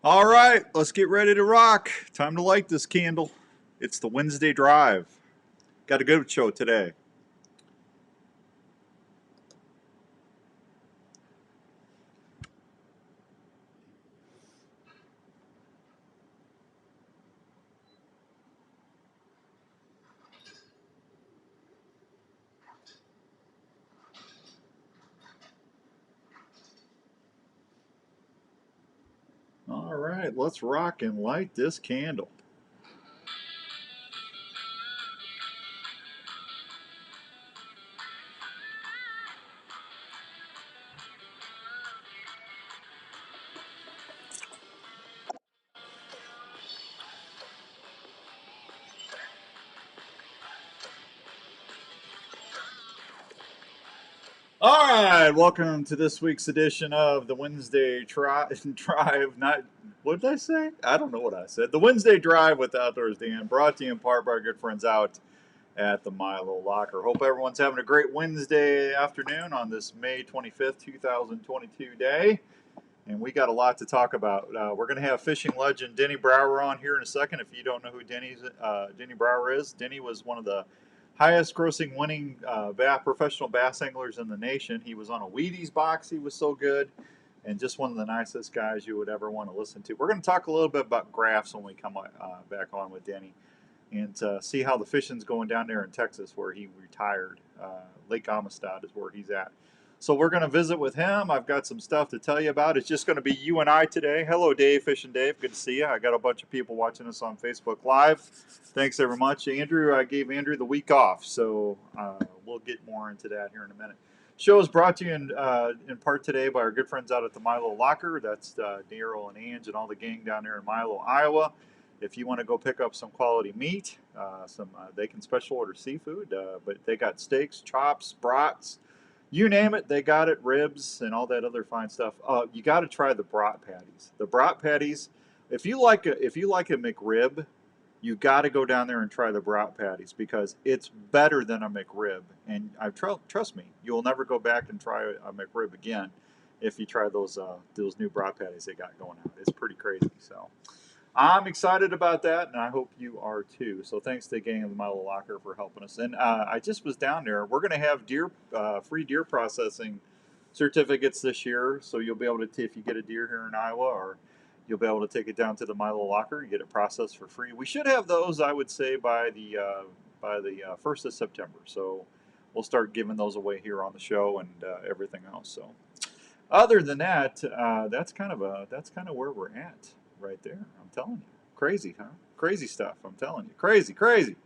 All right, let's get ready to rock. Time to light this candle. It's the Wednesday drive. Got a good show today. All right, let's rock and light this candle. All right, welcome to this week's edition of the Wednesday Drive. Not what did I say? I don't know what I said. The Wednesday Drive with Outdoors Dan, brought to you in part by our good friends out at the Milo Locker. Hope everyone's having a great Wednesday afternoon on this May 25th, 2022 day. And we got a lot to talk about. We're going to have fishing legend Denny Brauer on here in a second. If you don't know who Denny Brauer is, Denny was one of the highest grossing winning professional bass anglers in the nation. He was on a Wheaties box. He was so good. And just one of the nicest guys you would ever want to listen to. We're going to talk a little bit about graphs when we come back on with Denny. And see how the fishing's going down there in Texas where he retired. Lake Amistad is where he's at. So we're going to visit with him. I've got some stuff to tell you about. It's just going to be you and I today. Hello, Dave, Fishing Dave. Good to see you. I got a bunch of people watching us on Facebook Live. Thanks very much. Andrew, I gave Andrew the week off, so we'll get more into that here in a minute. Show is brought to you in part today by our good friends out at the Milo Locker. That's Daryl and Ange and all the gang down there in Milo, Iowa. If you want to go pick up some quality meat, they can special order seafood, but they got steaks, chops, brats, you name it, they got it, ribs and all that other fine stuff. You got to try the brat patties. The brat patties, if you like a McRib, you got to go down there and try the brat patties because it's better than a McRib. And trust me, you'll never go back and try a McRib again if you try those new brat patties they got going out. It's pretty crazy. So I'm excited about that, and I hope you are too. So thanks to the gang of the Milo Locker for helping us. And I just was down there. We're going to have free deer processing certificates this year, so you'll be able to, if you get a deer here in Iowa, or you'll be able to take it down to the Milo Locker and get it processed for free. We should have those, I would say, by the 1st of September. So we'll start giving those away here on the show and everything else. So other than that, that's kind of where we're at. Right there, I'm telling you. Crazy, huh? Crazy stuff, I'm telling you. Crazy, crazy.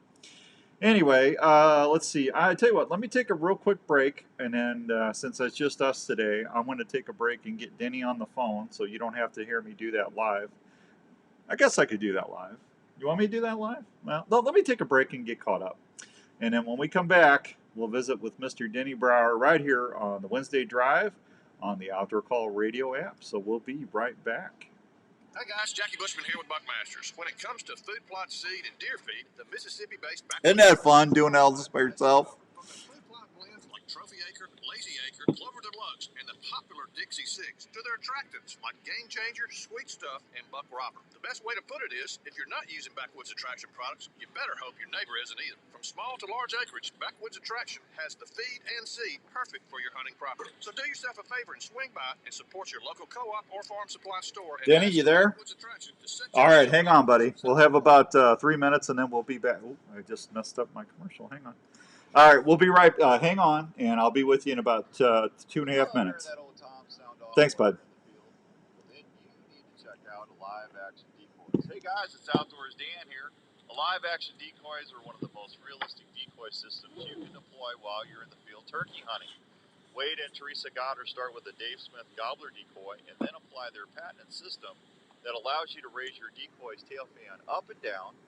Anyway, let's see. I tell you what, let me take a real quick break, and then since it's just us today, I'm going to take a break and get Denny on the phone so you don't have to hear me do that live. I guess I could do that live. You want me to do that live? Well, let me take a break and get caught up. And then when we come back, we'll visit with Mr. Denny Brauer right here on the Wednesday Drive on the Outdoor Call radio app. So we'll be right back. Hi guys, Jackie Bushman here with Buckmasters. When it comes to food plot seed and deer feed, the Mississippi-based Isn't that fun doing all this by yourself? From the food plot blends like Trophy Acre, Lazy Acre, Clover Deluxe, and the popular Dixie 6 to their attractants like Game Changer, Sweet Stuff, and Buck Robber. The best way to put it is, if you're not using Backwoods Attraction products, you better hope your neighbor isn't either. From small to large acreage, Backwoods Attraction has the feed and seed perfect for your hunting property. So do yourself a favor and swing by and support your local co-op or farm supply store. Denny, you there? All right, hang on, buddy. We'll have about 3 minutes, and then we'll be back. Ooh, I just messed up my commercial. Hang on. All right, we'll be right. Hang on, and I'll be with you in about 2.5 minutes. Thanks, bud. Then you need to check out Live Action Decoys. Hey guys, it's Outdoors Dan here. Live Action Decoys are one of the most realistic decoy systems you can deploy while you're in the field turkey hunting. Wade and Teresa Goddard start with a Dave Smith Gobbler decoy and then apply their patented system that allows you to raise your decoy's tail fan up and down,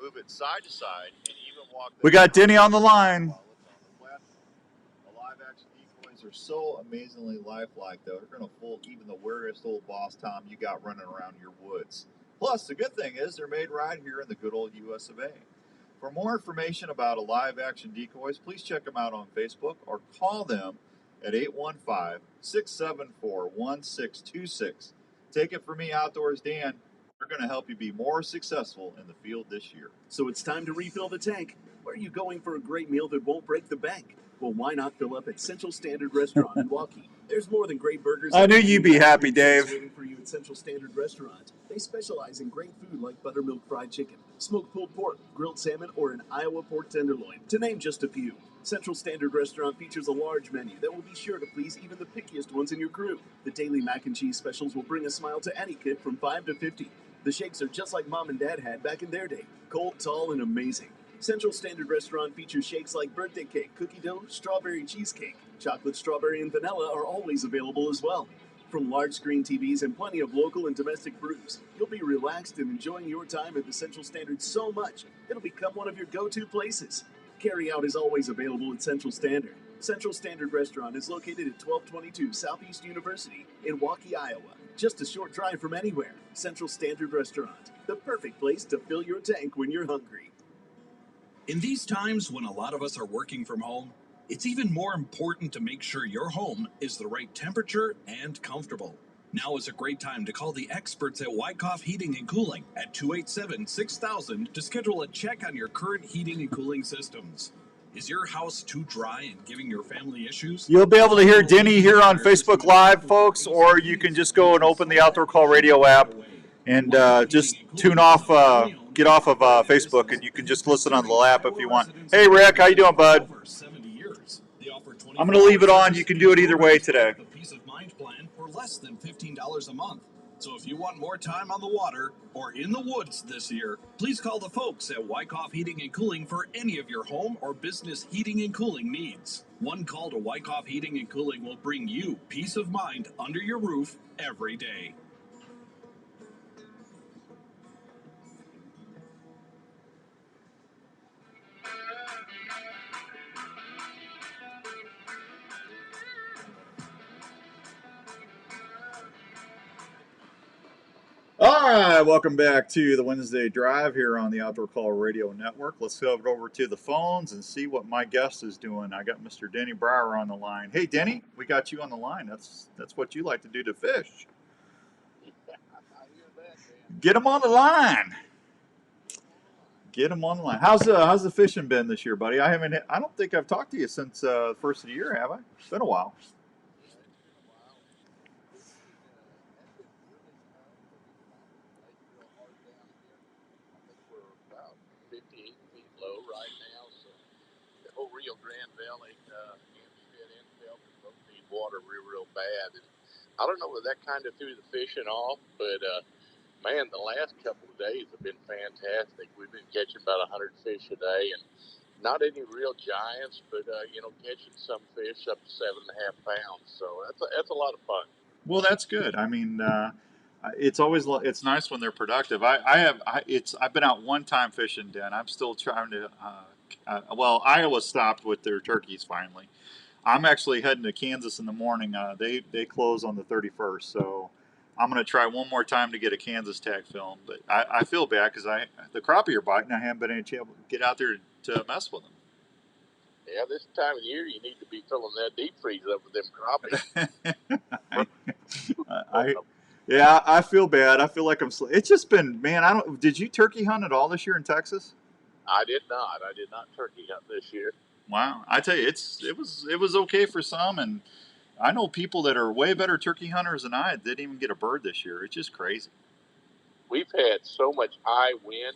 move it side to side, and even walk. We got Denny on the line. The Live Action Decoys are so amazingly lifelike, though. They're going to fool even the weariest old Boss Tom you got running around your woods. Plus, the good thing is they're made right here in the good old US of A. For more information about Live Action Decoys, please check them out on Facebook or call them at 815-674-1626. Take it from me, Outdoors Dan. We're going to help you be more successful in the field this year. So it's time to refill the tank. Where are you going for a great meal that won't break the bank? Well, why not fill up at Central Standard Restaurant in Waukee? There's more than great burgers. I knew you'd be happy, Dave. Waiting for you at Central Standard Restaurant. They specialize in great food like buttermilk fried chicken, smoked pulled pork, grilled salmon, or an Iowa pork tenderloin, to name just a few. Central Standard Restaurant features a large menu that will be sure to please even the pickiest ones in your crew. The daily mac and cheese specials will bring a smile to any kid from 5 to 50. The shakes are just like Mom and Dad had back in their day. Cold, tall, and amazing. Central Standard Restaurant features shakes like birthday cake, cookie dough, strawberry cheesecake. Chocolate, strawberry, and vanilla are always available as well. From large screen TVs and plenty of local and domestic brews, you'll be relaxed and enjoying your time at the Central Standard so much, it'll become one of your go-to places. Carry out is always available at Central Standard. Central Standard Restaurant is located at 1222 Southeast University in Waukee, Iowa. Just a short drive from anywhere. Central Standard Restaurant, the perfect place to fill your tank when you're hungry. In these times when a lot of us are working from home, it's even more important to make sure your home is the right temperature and comfortable. Now is a great time to call the experts at Wyckoff Heating and Cooling at 287-6000 to schedule a check on your current heating and cooling systems. Is your house too dry and giving your family issues? You'll be able to hear Denny here on Facebook Live, folks, or you can just go and open the Outdoor Call Radio app and just tune off, get off of Facebook, and you can just listen on the app if you want. Hey, Rick, how you doing, bud? I'm going to leave it on. You can do it either way today. The Peace of Mind plan for less than $15 a month. So if you want more time on the water or in the woods this year, please call the folks at Wyckoff Heating and Cooling for any of your home or business heating and cooling needs. One call to Wyckoff Heating and Cooling will bring you peace of mind under your roof every day. All right, welcome back to the Wednesday Drive here on the Outdoor Call Radio Network. Let's go over to the phones and see what my guest is doing. I got Mr. Denny Brauer on the line. Hey, Denny, we got you on the line. That's what you like to do to fish. Get him on the line. Get him on the line. How's the fishing been this year, buddy? I don't think I've talked to you since the first of the year, have I? It's been a while. Rio Grande Valley, Hampstead and Felton both need water real bad. And I don't know whether that kind of threw the fishing off, but man, the last couple of days have been fantastic. We've been catching about 100 fish a day, and not any real giants, but catching some fish up to 7.5 pounds. So that's a lot of fun. Well, that's good. I mean, it's nice when they're productive. I've been out one time fishing, Dan. I'm still trying to. Iowa stopped with their turkeys finally. I'm actually heading to Kansas in the morning. They close on the 31st, so I'm going to try one more time to get a Kansas tag film. But I feel bad because the crappie are biting. I haven't been able to get out there to mess with them. Yeah, this time of year you need to be filling that deep freeze up with them crappie. I feel bad. I feel like it's just been, man. Did you turkey hunt at all this year in Texas? I did not. I did not turkey hunt this year. Wow, I tell you, it was okay for some, and I know people that are way better turkey hunters than I didn't even get a bird this year. It's just crazy. We've had so much high wind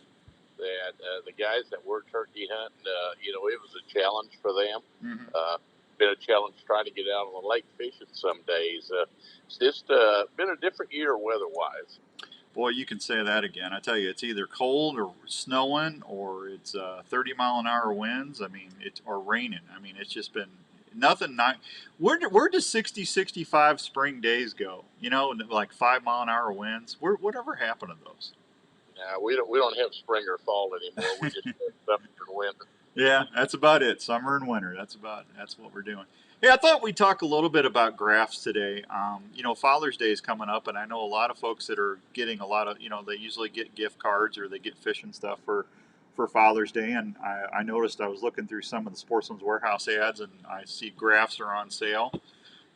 that the guys that were turkey hunting, it was a challenge for them. Mm-hmm. Been a challenge trying to get out on the lake fishing some days. It's just been a different year weather-wise. Boy, you can say that again. I tell you, it's either cold or snowing, or it's 30-mile-an-hour winds. I mean, or raining. I mean, it's just been nothing. Where does 60, 65 spring days go? Like 5-mile-an-hour winds. Whatever happened to those? No, we don't have spring or fall anymore. We just have summer and winter. Yeah, that's about it. Summer and winter. That's what we're doing. Hey, I thought we'd talk a little bit about grafts today. Father's Day is coming up, and I know a lot of folks that are getting a lot of, they usually get gift cards or they get fishing stuff for Father's Day. And I noticed I was looking through some of the Sportsman's Warehouse ads, and I see grafts are on sale.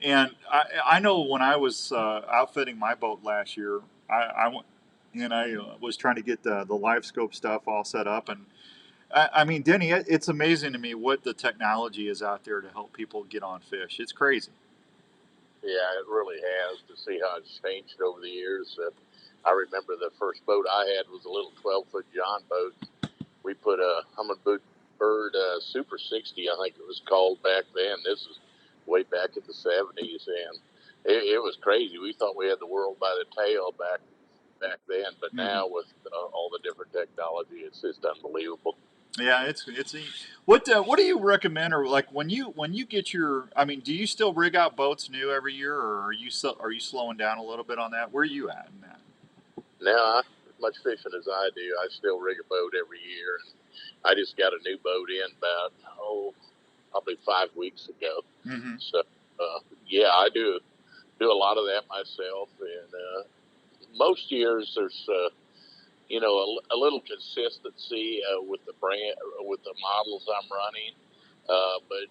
And I know when I was outfitting my boat last year, I went and I was trying to get the live scope stuff all set up. And I mean, Denny, it's amazing to me what the technology is out there to help people get on fish. It's crazy. Yeah, it really has, to see how it's changed over the years. I remember the first boat I had was a little 12-foot John boat. We put a Hummingbird Super 60, I think it was called back then. This is way back in the 70s, and it was crazy. We thought we had the world by the tail back then, but now with all the different technology, it's just unbelievable. Yeah, it's what do you recommend, or like when you get your, I mean, do you still rig out boats new every year, or are you slowing down a little bit on that? Where are you at in that? Now, as much fishing as I do, I still rig a boat every year. And I just got a new boat in about probably 5 weeks ago. Mm-hmm. So yeah, I do a lot of that myself, and most years there's a little consistency with the brand, with the models I'm running, but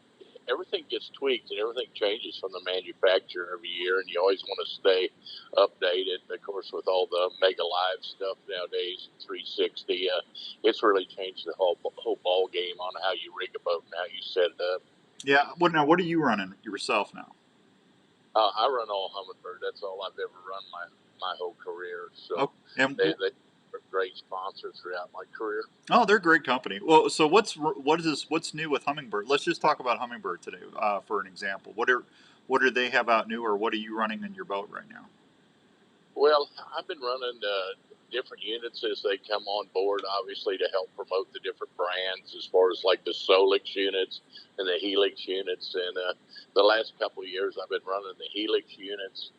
everything gets tweaked and everything changes from the manufacturer every year, and you always want to stay updated. Of course, with all the Mega Live stuff nowadays, 360, it's really changed the whole ball game on how you rig a boat and how you set it up. Yeah. What are you running yourself now? I run all Hummingbird. That's all I've ever run my whole career. So they were great sponsors throughout my career. Oh, they're a great company. Well, so what's new with Hummingbird? Let's just talk about Hummingbird today, for an example. What do they have out new, or what are you running in your boat right now? Well, I've been running different units as they come on board, obviously to help promote the different brands, as far as like the Solix units and the Helix units. And the last couple of years, I've been running the Helix units.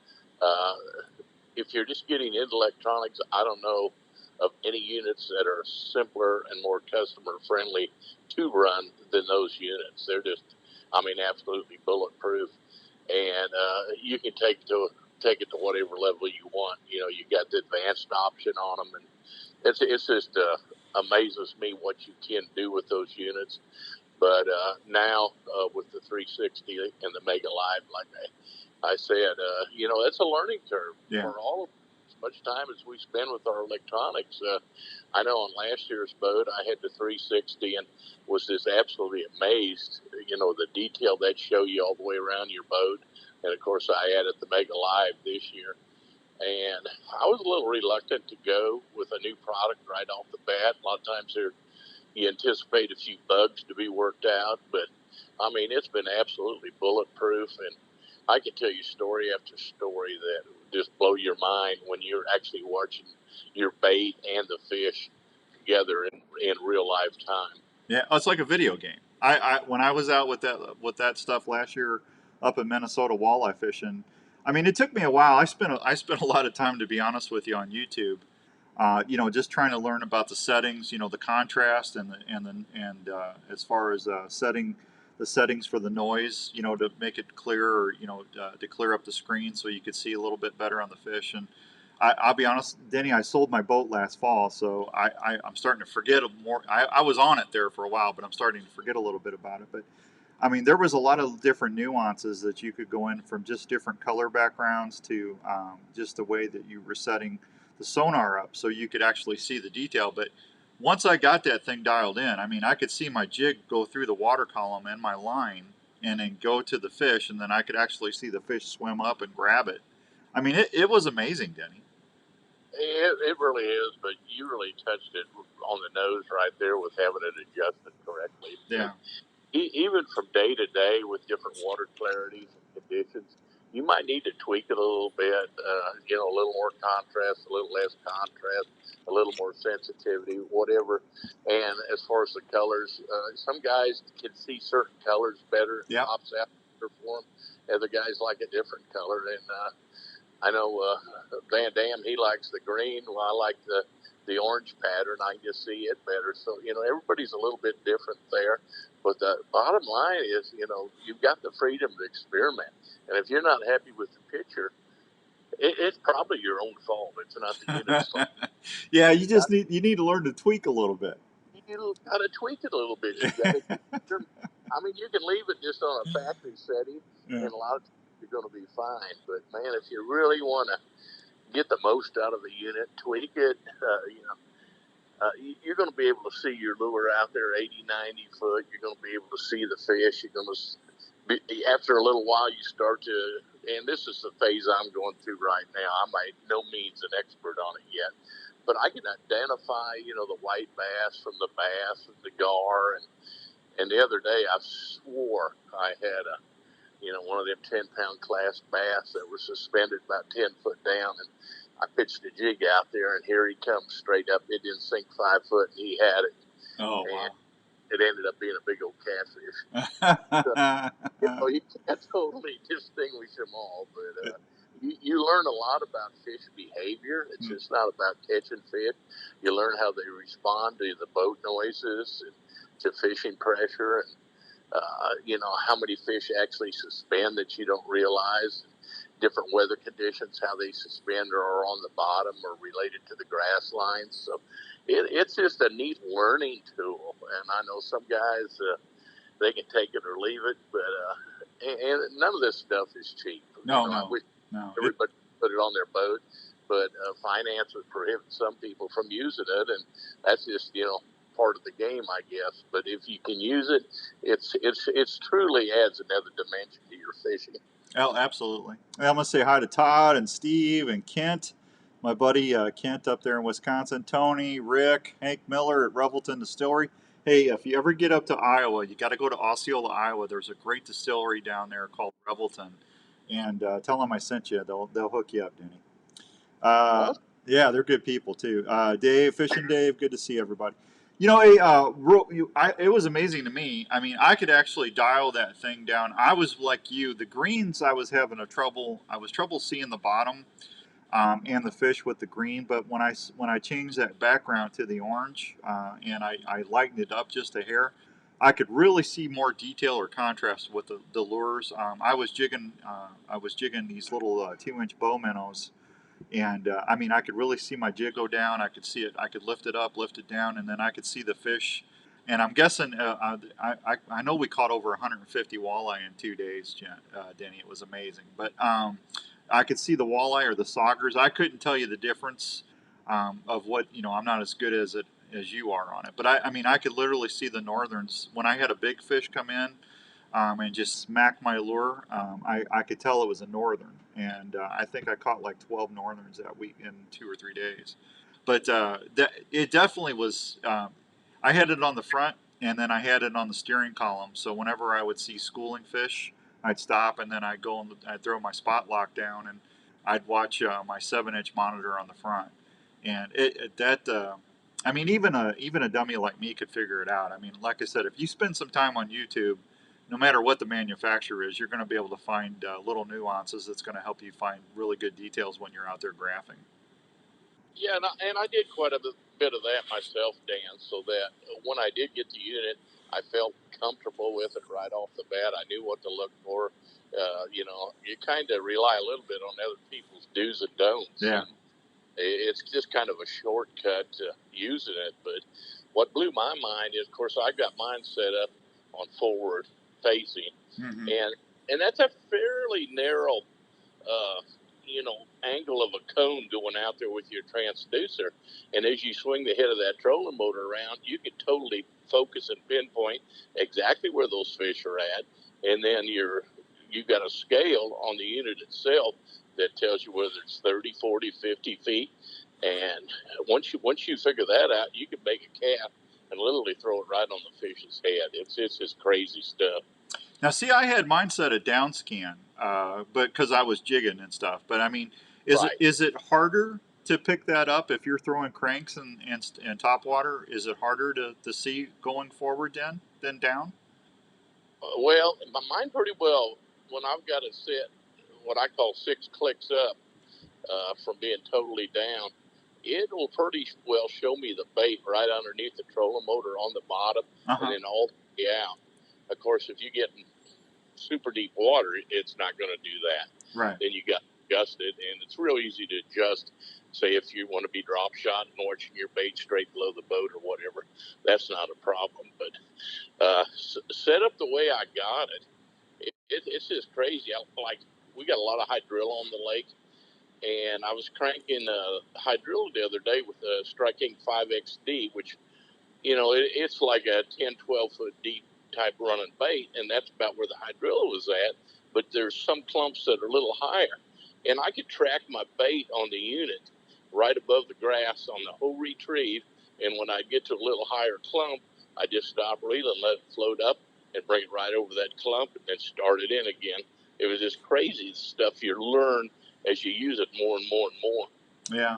If you're just getting into electronics, I don't know of any units that are simpler and more customer friendly to run than those units. They're just, absolutely bulletproof, and you can take it to whatever level you want. You got the advanced option on them, and it's just amazes me what you can do with those units. But now with the 360 and the Mega Live, like I said, it's a learning curve for all of us. As much time as we spend with our electronics. I know on last year's boat, I had the 360 and was just absolutely amazed, the detail that show you all the way around your boat. And of course, I added the Mega Live this year. And I was a little reluctant to go with a new product right off the bat. A lot of times you anticipate a few bugs to be worked out, but it's been absolutely bulletproof. And I can tell you story after story that just blow your mind when you're actually watching your bait and the fish together in real life time. Yeah, it's like a video game. I when I was out with that stuff last year up in Minnesota walleye fishing, it took me a while. I spent a lot of time, to be honest with you, on YouTube. Just trying to learn about the settings, the contrast and as far as setting the settings for the noise, to make it clearer, to clear up the screen so you could see a little bit better on the fish. And I'll be honest, Denny, I sold my boat last fall, so I'm starting to forget more. I was on it there for a while, but I'm starting to forget a little bit about it. But there was a lot of different nuances that you could go in, from just different color backgrounds to just the way that you were setting the sonar up so you could actually see the detail. But once I got that thing dialed in, I could see my jig go through the water column and my line and then go to the fish, and then I could actually see the fish swim up and grab it. It was amazing, Denny. It really is, but you really touched it on the nose right there with having it adjusted correctly. Yeah. Even from day to day with different water clarities and conditions, you might need to tweak it a little bit, a little more contrast, a little less contrast, a little more sensitivity, whatever. And as far as the colors, some guys can see certain colors better. It pops out for them. Other guys like a different color. And I know Van Dam, he likes the green. Well, I like the orange pattern. I can just see it better. So, everybody's a little bit different there. But the bottom line is, you've got the freedom to experiment. And if you're not happy with the picture, it's probably your own fault. It's not the unit's fault. Yeah, you just need to learn to tweak a little bit. You got to tweak it a little bit. You got to. You can leave it just on a factory setting, and a lot of times you're going to be fine. But man, if you really want to get the most out of the unit, tweak it. You're going to be able to see your lure out there 80, 90 foot. You're going to be able to see the fish. You're going to be, after a little while, you start to, and this is the phase I'm going through right now. I'm by no means an expert on it yet, but I can identify, the white bass from the bass and the gar. And the other day, I swore I had one of them 10-pound class bass that was suspended about 10 foot down, and I pitched a jig out there, and here he comes straight up. It didn't sink 5 foot, and he had it. Oh, and wow. It ended up being a big old catfish. So, you can't totally distinguish them all, but you learn a lot about fish behavior. It's just not about catching fish. You learn how they respond to the boat noises and to fishing pressure, and how many fish actually suspend that you don't realize. Different weather conditions, how they suspend or are on the bottom or related to the grass lines. So it's just a neat learning tool. And I know some guys, they can take it or leave it, but and none of this stuff is cheap. I wish everybody put it on their boat, but finance would prohibit some people from using it, and that's just part of the game, I guess. But if you can use it, it's truly adds another dimension to your fishing. Oh, absolutely. I'm going to say hi to Todd and Steve and Kent, my buddy Kent up there in Wisconsin, Tony, Rick, Hank Miller at Revelton Distillery. Hey, if you ever get up to Iowa, you got to go to Osceola, Iowa. There's a great distillery down there called Revelton, and tell them I sent you. They'll hook you up, Denny. Yeah, they're good people too. Dave, Fishing Dave, good to see everybody. It was amazing to me. I mean, I could actually dial that thing down. I was like you. The greens, I was having trouble seeing the bottom and the fish with the green. But when I changed that background to the orange and I lightened it up just a hair, I could really see more detail or contrast with the lures. I was jigging these little 2-inch bow minnows. And I could really see my jig go down. I could see it. I could lift it up, lift it down, and then I could see the fish. And I'm guessing, I know we caught over 150 walleye in 2 days, Denny. It was amazing. But I could see the walleye or the saugers. I couldn't tell you the difference of what, I'm not as good as you are on it. But I could literally see the northerns. When I had a big fish come in, and just smack my lure, I could tell it was a northern. And I think I caught like 12 northerns that week in 2 or 3 days. But it definitely was, I had it on the front and then I had it on the steering column. So whenever I would see schooling fish, I'd stop and then I'd go and I'd throw my spot lock down and I'd watch my 7-inch monitor on the front. And even a dummy like me could figure it out. I mean, like I said, if you spend some time on YouTube, no matter what the manufacturer is, you're going to be able to find little nuances that's going to help you find really good details when you're out there graphing. Yeah, and I did quite a bit of that myself, Dan, so that when I did get the unit, I felt comfortable with it right off the bat. I knew what to look for. You kind of rely a little bit on other people's do's and don'ts. Yeah. And it's just kind of a shortcut to using it. But what blew my mind is, of course, I got mine set up on forward facing, and that's a fairly narrow, angle of a cone going out there with your transducer. And as you swing the head of that trolling motor around, you can totally focus and pinpoint exactly where those fish are at. And then you've got a scale on the unit itself that tells you whether it's 30, 40, 50 feet. And once you figure that out, you can make a cast and literally throw it right on the fish's head. It's just crazy stuff. Now, see, I had mine set a down scan, but because I was jigging and stuff. But I mean, is it harder to pick that up if you're throwing cranks and top water? Is it harder to see going forward than down? Well, mine pretty well. When I've got it set, what I call 6 clicks up from being totally down, it will pretty well show me the bait right underneath the trolling motor on the bottom, and then all the way out. Of course, if you get in super deep water, it's not going to do that. Right. Then you got to adjust it, and it's real easy to adjust. Say if you want to be drop shot and launching your bait straight below the boat or whatever, that's not a problem. But set up the way I got it, it's just crazy. we got a lot of hydrilla on the lake, and I was cranking hydrilla the other day with a Strike King 5XD, which, it's like a 10, 12-foot deep type running bait, and that's about where the hydrilla was at. But there's some clumps that are a little higher, and I could track my bait on the unit right above the grass on the whole retrieve. And when I get to a little higher clump, I just stop reeling, let it float up, and bring it right over that clump, and then start it in again. It was just crazy stuff you learn as you use it more and more and more. Yeah.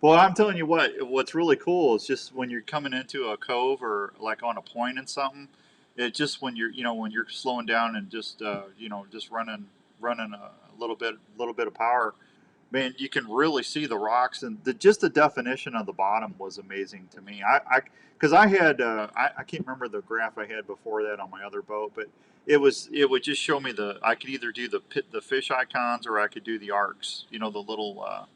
Well, I'm telling you what's really cool is just when you're coming into a cove or like on a point and something, it just when you're slowing down and just just running a little bit of power, man, you can really see the rocks, and just the definition of the bottom was amazing to me. Because I had I can't remember the graph I had before that on my other boat, but it would just show me I could either do the fish icons or I could do the arcs, the little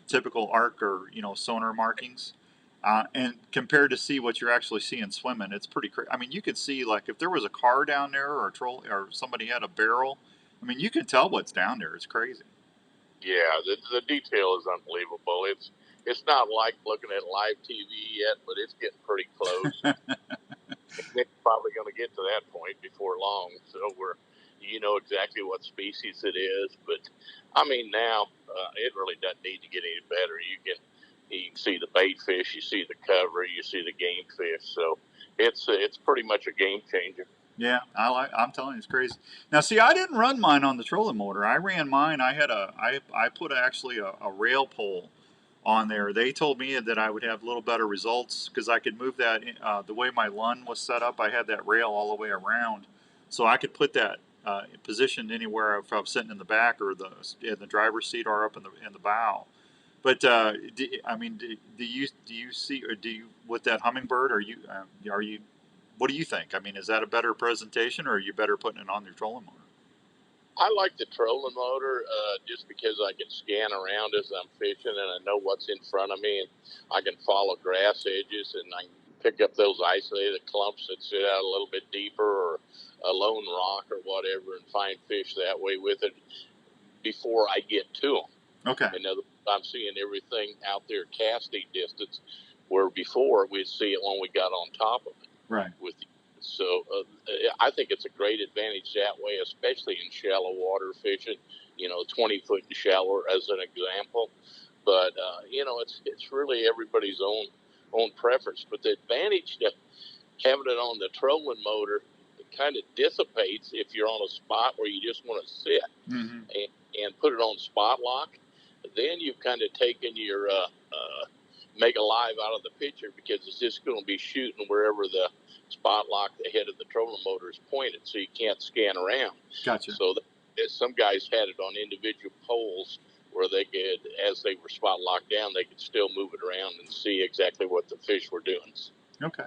typical arc or sonar markings. And compared to see what you're actually seeing swimming, it's pretty crazy. I mean, you could see, like, if there was a car down there or a troll or somebody had a barrel. I mean, you can tell what's down there. It's crazy. Yeah, the detail is unbelievable. It's not like looking at live TV yet, but it's getting pretty close. It's probably going to get to that point before long. So you know exactly what species it is. But I mean, now it really doesn't need to get any better. You can see the bait fish, you see the cover, you see the game fish. So it's pretty much a game changer. Yeah, I'm telling you, it's crazy. Now, see, I didn't run mine on the trolling motor. I ran mine. I put actually a rail pole on there. They told me that I would have a little better results because I could move that the way my lun was set up. I had that rail all the way around, so I could put that positioned anywhere if I was sitting in the back or in the driver's seat or up in the bow. But do you see, or do you, with that Hummingbird? Are you what do you think? I mean, is that a better presentation, or are you better putting it on your trolling motor? I like the trolling motor just because I can scan around as I'm fishing and I know what's in front of me, and I can follow grass edges and I can pick up those isolated clumps that sit out a little bit deeper or a lone rock or whatever and find fish that way with it before I get to them. Okay. In other words, I'm seeing everything out there casting distance, where before we'd see it when we got on top of it. Right. So I think it's a great advantage that way, especially in shallow water fishing, 20 foot and shallower as an example. But, it's really everybody's own preference. But the advantage to having it on the trolling motor, it kind of dissipates if you're on a spot where you just want to sit and put it on spot lock. Then you've kind of taken your Mega Live out of the picture because it's just going to be shooting wherever the spot lock, the head of the trolling motor is pointed, so you can't scan around. Gotcha. So some guys had it on individual poles where they could, as they were spot locked down, they could still move it around and see exactly what the fish were doing. Okay.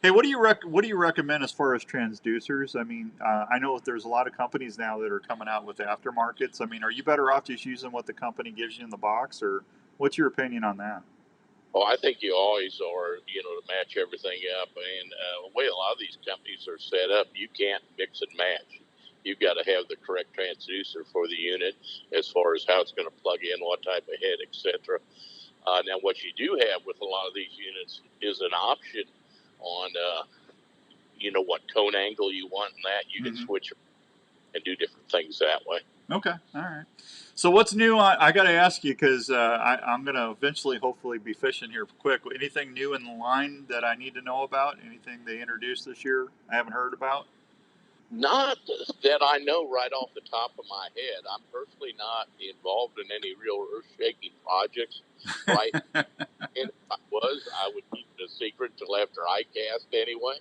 Hey, what do you recommend as far as transducers? I mean, I know that there's a lot of companies now that are coming out with aftermarkets. I mean, are you better off just using what the company gives you in the box, or what's your opinion on that? Oh, I think you always are, to match everything up. And the way a lot of these companies are set up, you can't mix and match. You've got to have the correct transducer for the unit as far as how it's going to plug in, what type of head, etc. Now, what you do have with a lot of these units is an option on, what cone angle you want, and that you can switch and do different things that way. Okay, all right. So what's new? I got to ask you because I'm going to eventually, hopefully, be fishing here quick. Anything new in the line that I need to know about? Anything they introduced this year I haven't heard about? Not that I know right off the top of my head. I'm personally not involved in any real earth-shaking projects, right? And if I was, I would keep it a secret until after I cast anyway.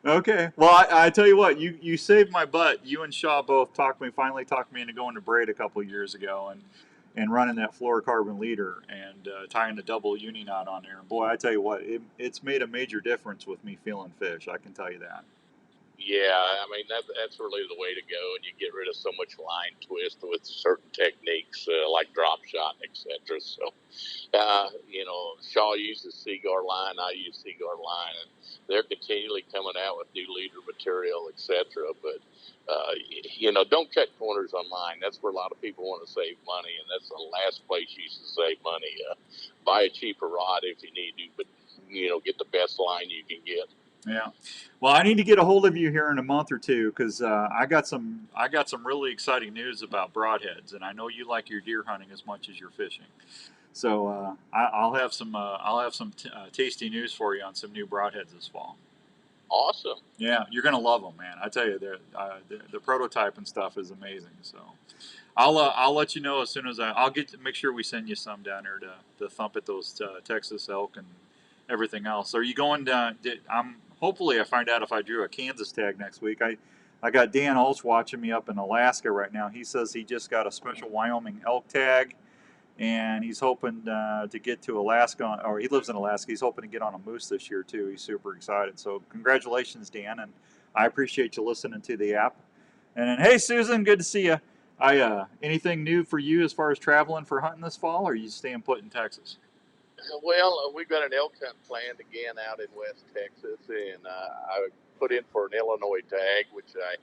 Okay. Well, I tell you what, you saved my butt. You and Shaw both finally talked me into going to braid a couple of years ago and running that fluorocarbon leader and tying the double uni knot on there. And boy, I tell you what, it's made a major difference with me feeling fish. I can tell you that. Yeah, I mean that's really the way to go, and you get rid of so much line twist with certain techniques like drop shot, etc. So, Shaw uses Seaguar line, I use Seaguar line, and they're continually coming out with new leader material, etc. But don't cut corners on line. That's where a lot of people want to save money, and that's the last place you should save money. Buy a cheaper rod if you need to, but get the best line you can get. Yeah. Well, I need to get a hold of you here in a month or two because I got some really exciting news about broadheads, and I know you like your deer hunting as much as you're fishing. So I'll have some tasty news for you on some new broadheads this fall. Awesome. Yeah, you're gonna love them, man. I tell you, the prototype and stuff is amazing. So I'll let you know as soon as I'll make sure we send you some down there to thump at those Texas elk and everything else. Are you going down? Hopefully I find out if I drew a Kansas tag next week. I got Dan Ulch watching me up in Alaska right now. He says he just got a special Wyoming elk tag, and he's hoping to get to Alaska, or he lives in Alaska. He's hoping to get on a moose this year too. He's super excited. So congratulations, Dan, and I appreciate you listening to the app. And then, hey, Susan, good to see you. Anything new for you as far as traveling for hunting this fall, or are you staying put in Texas? Well, we've got an elk hunt planned again out in West Texas, and I put in for an Illinois tag, which I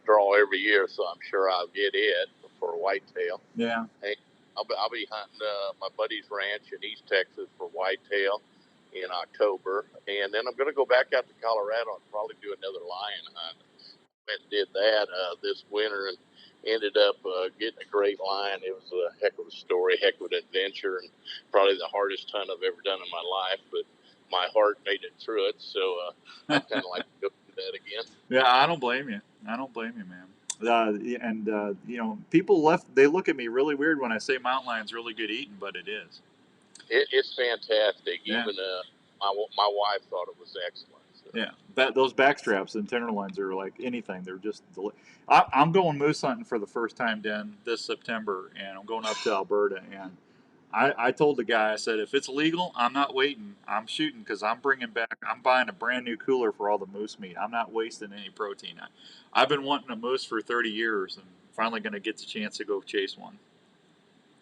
draw every year, so I'm sure I'll get it for whitetail. Yeah. And I'll be hunting my buddy's ranch in East Texas for whitetail in October, and then I'm going to go back out to Colorado and probably do another lion hunt. Went and did that this winter and ended up getting a great lion. It was a heck of a story, heck of an adventure, and probably the hardest hunt I've ever done in my life. But my heart made it through it, so I kind of like to go do that again. Yeah, I don't blame you. Man. People they look at me really weird when I say mountain lion's really good eating, but it is. It's fantastic. Yeah. Even my wife thought it was excellent. So. Yeah, those backstraps and tenderloins are like anything. They're just. I'm going moose hunting for the first time, Den, this September, and I'm going up to Alberta. And I told the guy, I said, if it's legal, I'm not waiting. I'm shooting because I'm buying a brand new cooler for all the moose meat. I'm not wasting any protein. I've been wanting a moose for 30 years, and finally going to get the chance to go chase one.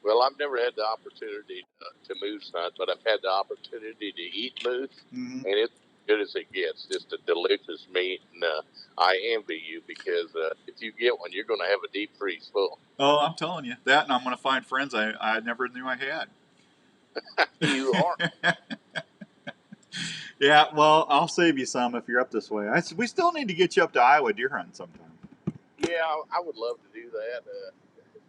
Well, I've never had the opportunity to moose hunt, but I've had the opportunity to eat moose, and it's good as it gets. Just a delicious meat, and I envy you because if you get one, you're going to have a deep freeze full. Oh, I'm telling you that, and I'm going to find friends I never knew I had. You are. Yeah, well, I'll save you some if you're up this way. We still need to get you up to Iowa deer hunting sometime. Yeah, I would love to do that.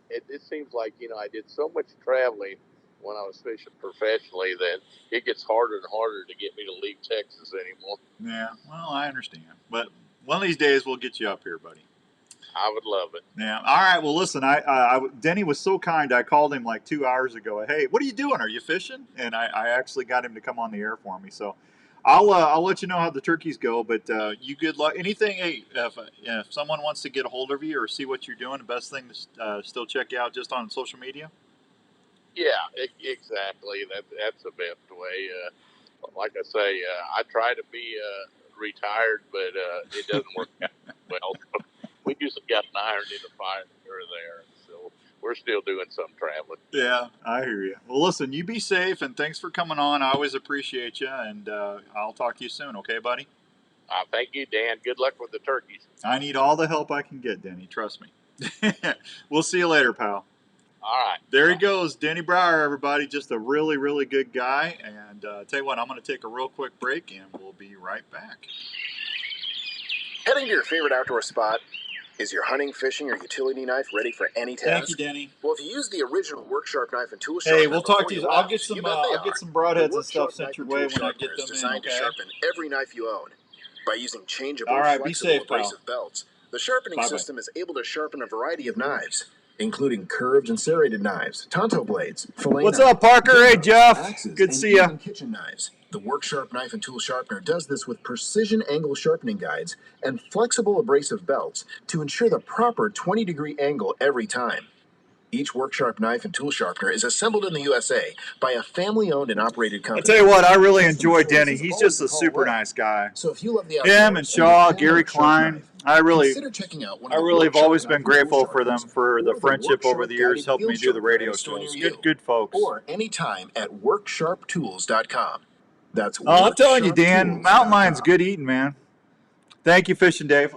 It seems like I did so much traveling when I was fishing professionally that it gets harder and harder to get me to leave Texas anymore. Yeah, well, I understand. But one of these days we'll get you up here, buddy. I would love it. Yeah. All right. Well, listen, Denny was so kind. I called him like 2 hours ago. Hey, what are you doing? Are you fishing? And I actually got him to come on the air for me. So I'll let you know how the turkeys go. But you good luck. Anything? Hey, if someone wants to get a hold of you or see what you're doing, the best thing to still check you out just on social media. Yeah, exactly. That's the best way. Like I say, I try to be retired, but it doesn't work well. We usually got an iron in the fire here or there, so we're still doing some traveling. Yeah, I hear you. Well, listen, you be safe, and thanks for coming on. I always appreciate you, and I'll talk to you soon, okay, buddy? Thank you, Dan. Good luck with the turkeys. I need all the help I can get, Denny. Trust me. We'll see you later, pal. All right. There he goes, Denny Brauer, everybody. Just a really, really good guy. And tell you what, I'm going to take a real quick break, and we'll be right back. Heading to your favorite outdoor spot? Is your hunting, fishing, or utility knife ready for any task? Thank you, Denny. Well, if you use the original Work Sharp knife and tool sharpener, hey, we'll talk to you. I'll get some. you I'll get some broadheads and stuff sent your way when I get them in. Designed to sharpen every knife you own. By using changeable, all right, flexible, be safe, abrasive belts, the sharpening system is able to sharpen a variety of knives, including curved and serrated knives, tonto blades, fillet What's knives, up, Parker? Hey, Jeff. axes, Good to see you. Kitchen knives. The Work Sharp knife and tool sharpener does this with precision angle sharpening guides and flexible abrasive belts to ensure the proper 20-degree angle every time. Each work-sharp knife and tool sharpener is assembled in the USA by a family-owned and operated I company. tell you what, I really enjoy Denny. He's just a super nice guy. So if you love the Him and outdoors Shaw, you Gary have a sharp Klein, knife, I really consider checking out one have of the always work-sharp been knife and tool grateful for them sharpeners, for the or friendship over work-sharp the years, guided helping wheel me do the sharpener at radio a store shows. near you, Good folks. or anytime at worksharptools.com. That's Oh, I'm telling you, Dan, mountain lion's worksharptools.com. good eating, man. Thank you, Fishing Dave.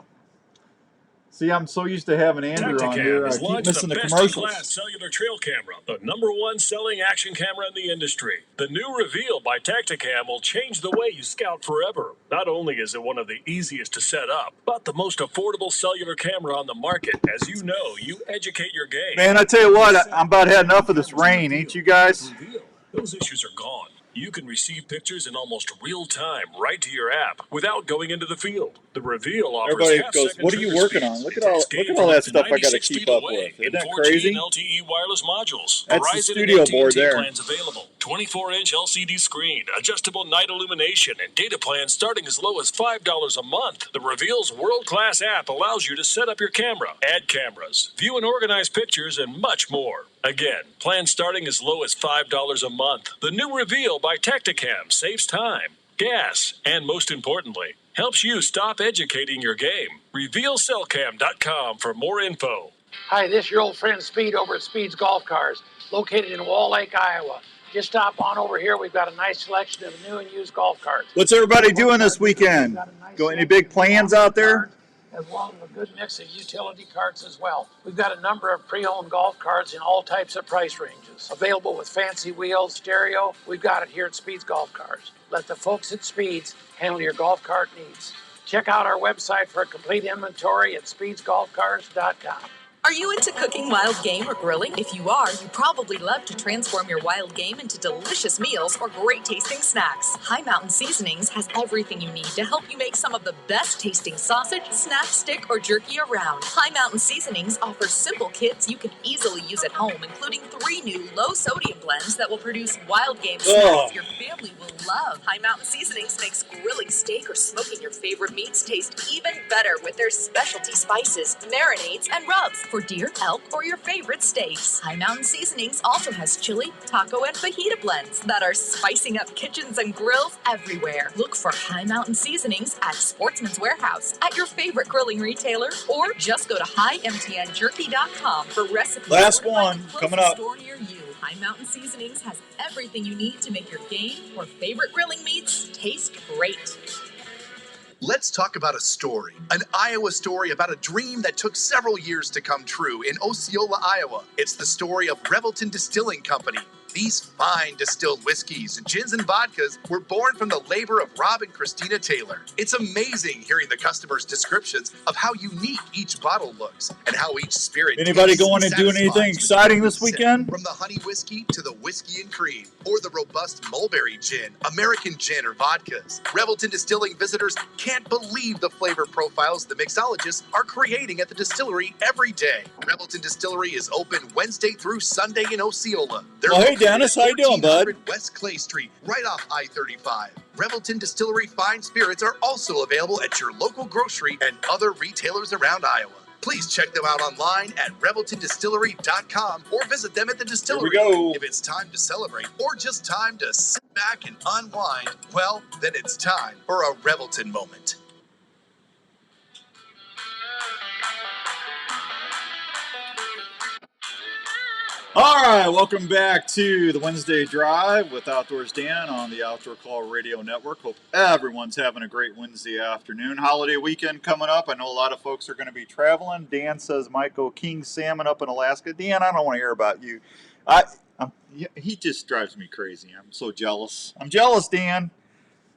See, I'm so used to having Andrew on here, Tacticam I has keep launched missing the the best-in-class commercials. cellular trail camera, the #1 selling action camera in the industry. The new Reveal by Tacticam will change the way you scout forever. Not only is it one of the easiest to set up, but the most affordable cellular camera on the market. As you know, you educate your game. Man, I tell you what, I'm about had enough of this rain, ain't you guys? Reveal. Those issues are gone. You can receive pictures in almost real time right to your app without going into the field. The Reveal offers Everybody goes, half-second "What are you trigger working speeds. on? Look It at all takes game that from up to stuff I got to 96 keep feet up away with. Isn't in that 4G crazy?" and LTE wireless modules. That's the Verizon studio and board AT&T there. plans available. 24-inch LCD screen, adjustable night illumination, and data plans starting as low as $5 a month. The Reveal's world-class app allows you to set up your camera, add cameras, view and organize pictures, and much more. Again, plans starting as low as $5 a month. The new Reveal by Tacticam saves time, gas, and most importantly, helps you stop educating your game. RevealCellCam.com for more info. Hi, this is your old friend Speed over at Speed's Golf Cars, located in Wall Lake, Iowa. Just stop on over here. We've got a nice selection of new and used golf carts. What's everybody doing this weekend? Go any big plans out there? As well as a good mix of utility carts as well. We've got a number of pre-owned golf carts in all types of price ranges. Available with fancy wheels, stereo. We've got it here at Speed's Golf Cars. Let the folks at Speed's handle your golf cart needs. Check out our website for a complete inventory at speedsgolfcars.com. Are you into cooking wild game or grilling? If you are, you probably love to transform your wild game into delicious meals or great tasting snacks. High Mountain Seasonings has everything you need to help you make some of the best tasting sausage, snap stick, or jerky around. High Mountain Seasonings offers simple kits you can easily use at home, including 3 new low sodium blends that will produce wild game snacks your family will love. High Mountain Seasonings makes grilling steak or smoking your favorite meats taste even better with their specialty spices, marinades, and rubs for deer, elk, or your favorite steaks. High Mountain Seasonings also has chili, taco, and fajita blends that are spicing up kitchens and grills everywhere. Look for High Mountain Seasonings at Sportsman's Warehouse, at your favorite grilling retailer, or just go to highmtnjerky.com for recipes. Last one coming up. Store near you. High Mountain Seasonings has everything you need to make your game or favorite grilling meats taste great. Let's talk about a story, an Iowa story about a dream that took several years to come true in Osceola, Iowa. It's the story of Revelton Distilling Company. These fine distilled whiskeys, gins, and vodkas were born from the labor of Rob and Christina Taylor. It's amazing hearing the customers' descriptions of how unique each bottle looks and how each spirit. Anybody going and doing anything exciting this weekend? From the honey whiskey to the whiskey and cream, or the robust mulberry gin, American gin, or vodkas. Revelton Distilling visitors can't believe the flavor profiles the mixologists are creating at the distillery every day. Revelton Distillery is open Wednesday through Sunday in Osceola. Well, hey, Dennis, how you doing, bud? West Clay Street, right off I-35. Revelton Distillery fine spirits are also available at your local grocery and other retailers around Iowa. Please check them out online at ReveltonDistillery.com or visit them at the distillery. Here we go. If it's time to celebrate or just time to sit back and unwind, well, then it's time for a Revelton moment. All right, welcome back to the Wednesday Drive with Outdoors Dan on the Outdoor Call Radio Network. Hope everyone's having a great Wednesday afternoon. Holiday weekend coming up. I know a lot of folks are going to be traveling. Dan says might go king salmon up in Alaska. Dan, I don't want to hear about you. He just drives me crazy. I'm so jealous. I'm jealous, Dan.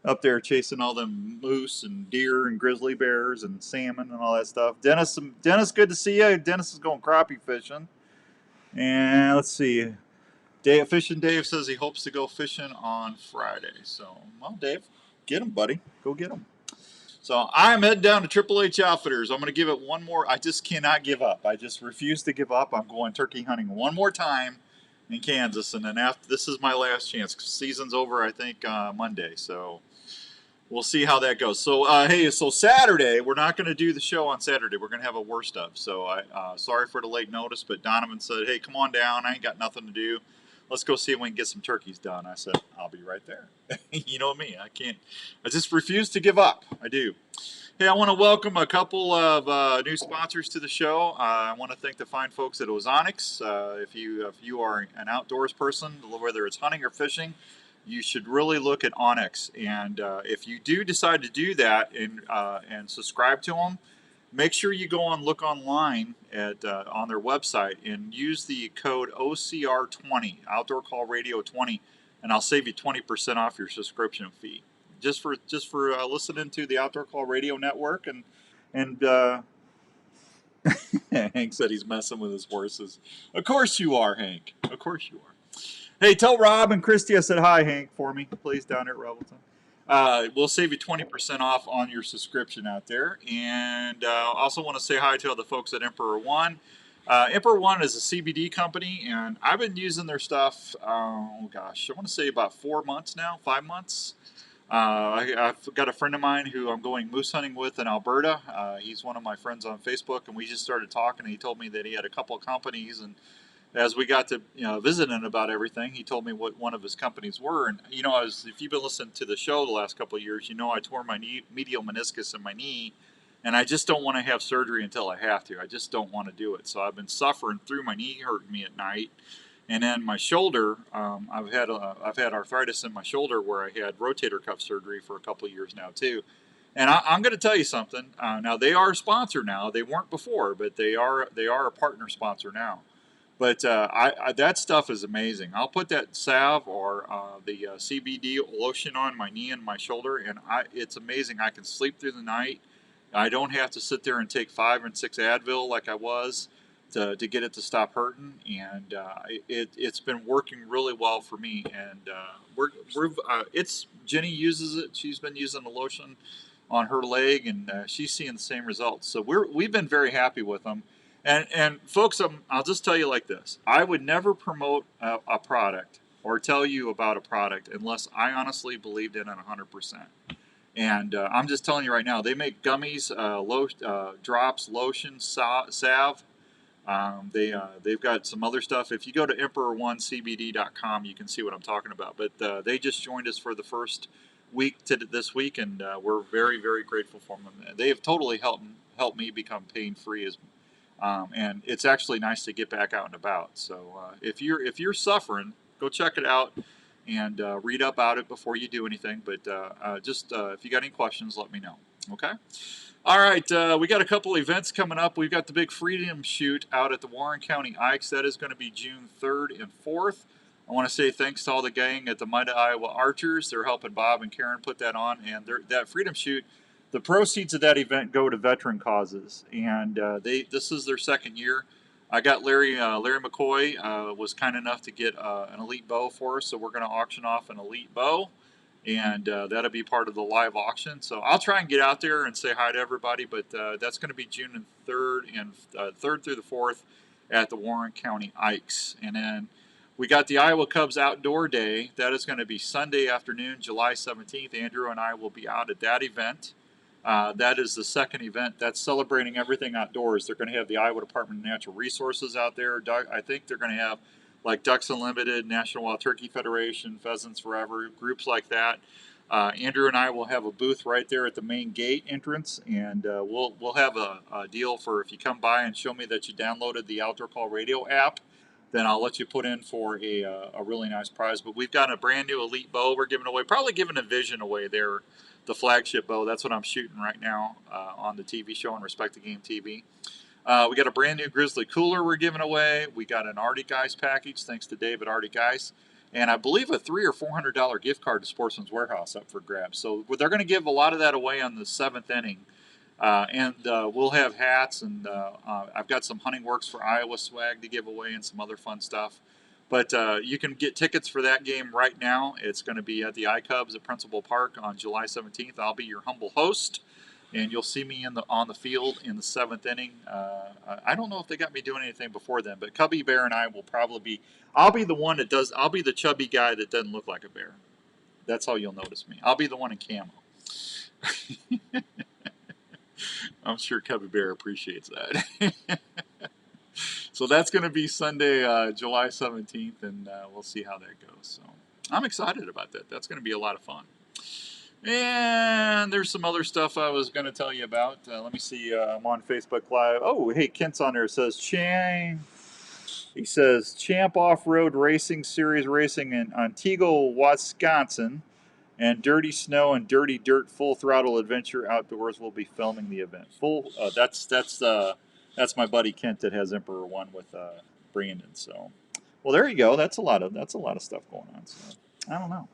Up there chasing all them moose and deer and grizzly bears and salmon and all that stuff. Dennis, good to see you. Dennis is going crappie fishing. And let's see. Fishing Dave says he hopes to go fishing on Friday. So, well, Dave, get him, buddy. Go get him. So, I'm heading down to Triple H Outfitters. I'm going to give it one more. I just cannot give up. I just refuse to give up. I'm going turkey hunting one more time in Kansas. And then after this is my last chance. Season's over, I think, Monday. So, we'll see how that goes. So, hey, so Saturday, we're not going to do the show on Saturday. We're going to have a worst of. So, sorry for the late notice, but Donovan said, hey, come on down. I ain't got nothing to do. Let's go see if we can get some turkeys done. I said, I'll be right there. You know me. I just refuse to give up. I do. Hey, I want to welcome a couple of new sponsors to the show. I want to thank the fine folks at Ozonics. If you are an outdoors person, whether it's hunting or fishing, you should really look at Onyx. And if you do decide to do that and subscribe to them, make sure you go on look online at on their website and use the code OCR20 Outdoor Call Radio 20, and I'll save you 20% off your subscription fee. Just for listening to the Outdoor Call Radio Network and Hank said he's messing with his horses. Of course you are, Hank. Of course you are. Hey, tell Rob and Christy I said hi, Hank, for me, please, down at Revelton. We'll save you 20% off on your subscription out there. And also want to say hi to all the folks at Emperor One. Emperor One is a CBD company, and I've been using their stuff, I want to say about 4 months now, 5 months. I've got a friend of mine who I'm going moose hunting with in Alberta. He's one of my friends on Facebook, and we just started talking, and he told me that he had a couple of companies, and as we got to visiting about everything, he told me what one of his companies were. And if you've been listening to the show the last couple of years, I tore my medial meniscus in my knee, and I just don't want to have surgery until I have to. I just don't want to do it. So I've been suffering through my knee hurting me at night, and then my shoulder. I've had arthritis in my shoulder where I had rotator cuff surgery for a couple of years now too. And I'm going to tell you something. Now they are a sponsor now. They weren't before, but they are a partner sponsor now. But that stuff is amazing. I'll put that salve or the CBD lotion on my knee and my shoulder, and it's amazing. I can sleep through the night. I don't have to sit there and take 5 and 6 Advil like I was to get it to stop hurting. And it's been working really well for me. And Jenny uses it. She's been using the lotion on her leg, and she's seeing the same results. So we've been very happy with them. And folks, I'll just tell you like this. I would never promote a product or tell you about a product unless I honestly believed in it 100%. And I'm just telling you right now, they make gummies, drops, lotion, salve. They've got some other stuff. If you go to emperor1cbd.com, you can see what I'm talking about. But they just joined us for the first week to this week, and we're very, very grateful for them. They have totally helped me become pain-free and it's actually nice to get back out and about. So if you're suffering, go check it out and read up about it before you do anything. But if you got any questions, let me know. Okay. All right. We got a couple events coming up. We've got the big Freedom Shoot out at the Warren County Ikes. That is going to be June 3rd and 4th. I want to say thanks to all the gang at the Mighty Iowa Archers. They're helping Bob and Karen put that on. And that Freedom Shoot, the proceeds of that event go to veteran causes, and this is their second year. I got Larry McCoy was kind enough to get an elite bow for us, so we're going to auction off an elite bow, and that'll be part of the live auction. So I'll try and get out there and say hi to everybody, but that's going to be June 3rd and 3rd through the 4th at the Warren County Ikes. And then we got the Iowa Cubs Outdoor Day. That is going to be Sunday afternoon, July 17th. Andrew and I will be out at that event. That is the second event. That's celebrating everything outdoors. They're going to have the Iowa Department of Natural Resources out there. I think they're going to have like Ducks Unlimited, National Wild Turkey Federation, Pheasants Forever, groups like that. Andrew and I will have a booth right there at the main gate entrance, and we'll have a deal for if you come by and show me that you downloaded the Outdoor Call Radio app, then I'll let you put in for a really nice prize. But we've got a brand new elite bow we're giving away, probably giving a Vision away there. The flagship bow. That's what I'm shooting right now on the TV show on Respect the Game TV. We got a brand new Grizzly cooler we're giving away. We got an Arctic Ice package, thanks to Dave at Arctic Ice. And I believe a $300 or $400 gift card to Sportsman's Warehouse up for grabs. So they're going to give a lot of that away on the 7th inning. And we'll have hats, and I've got some Hunting Works for Iowa swag to give away and some other fun stuff. But you can get tickets for that game right now. It's going to be at the iCubs at Principal Park on July 17th. I'll be your humble host, and you'll see me on the field in the 7th inning. I don't know if they got me doing anything before then, but Cubby Bear and I will probably be. I'll be the one that does. I'll be the chubby guy that doesn't look like a bear. That's how you'll notice me. I'll be the one in camo. I'm sure Kevin Bear appreciates that. So that's going to be Sunday, July 17th, and we'll see how that goes. So I'm excited about that. That's going to be a lot of fun. And there's some other stuff I was going to tell you about. Let me see. I'm on Facebook Live. Oh, hey, Kent's on there. It says, he says, Champ Off-Road Racing Series racing in Antigua, Wisconsin, and Dirty Snow and Dirty Dirt Full Throttle Adventure Outdoors will be filming the event. That's my buddy Kent that has Emperor One with Brandon. So, well, there you go. That's a lot of stuff going on. So, I don't know.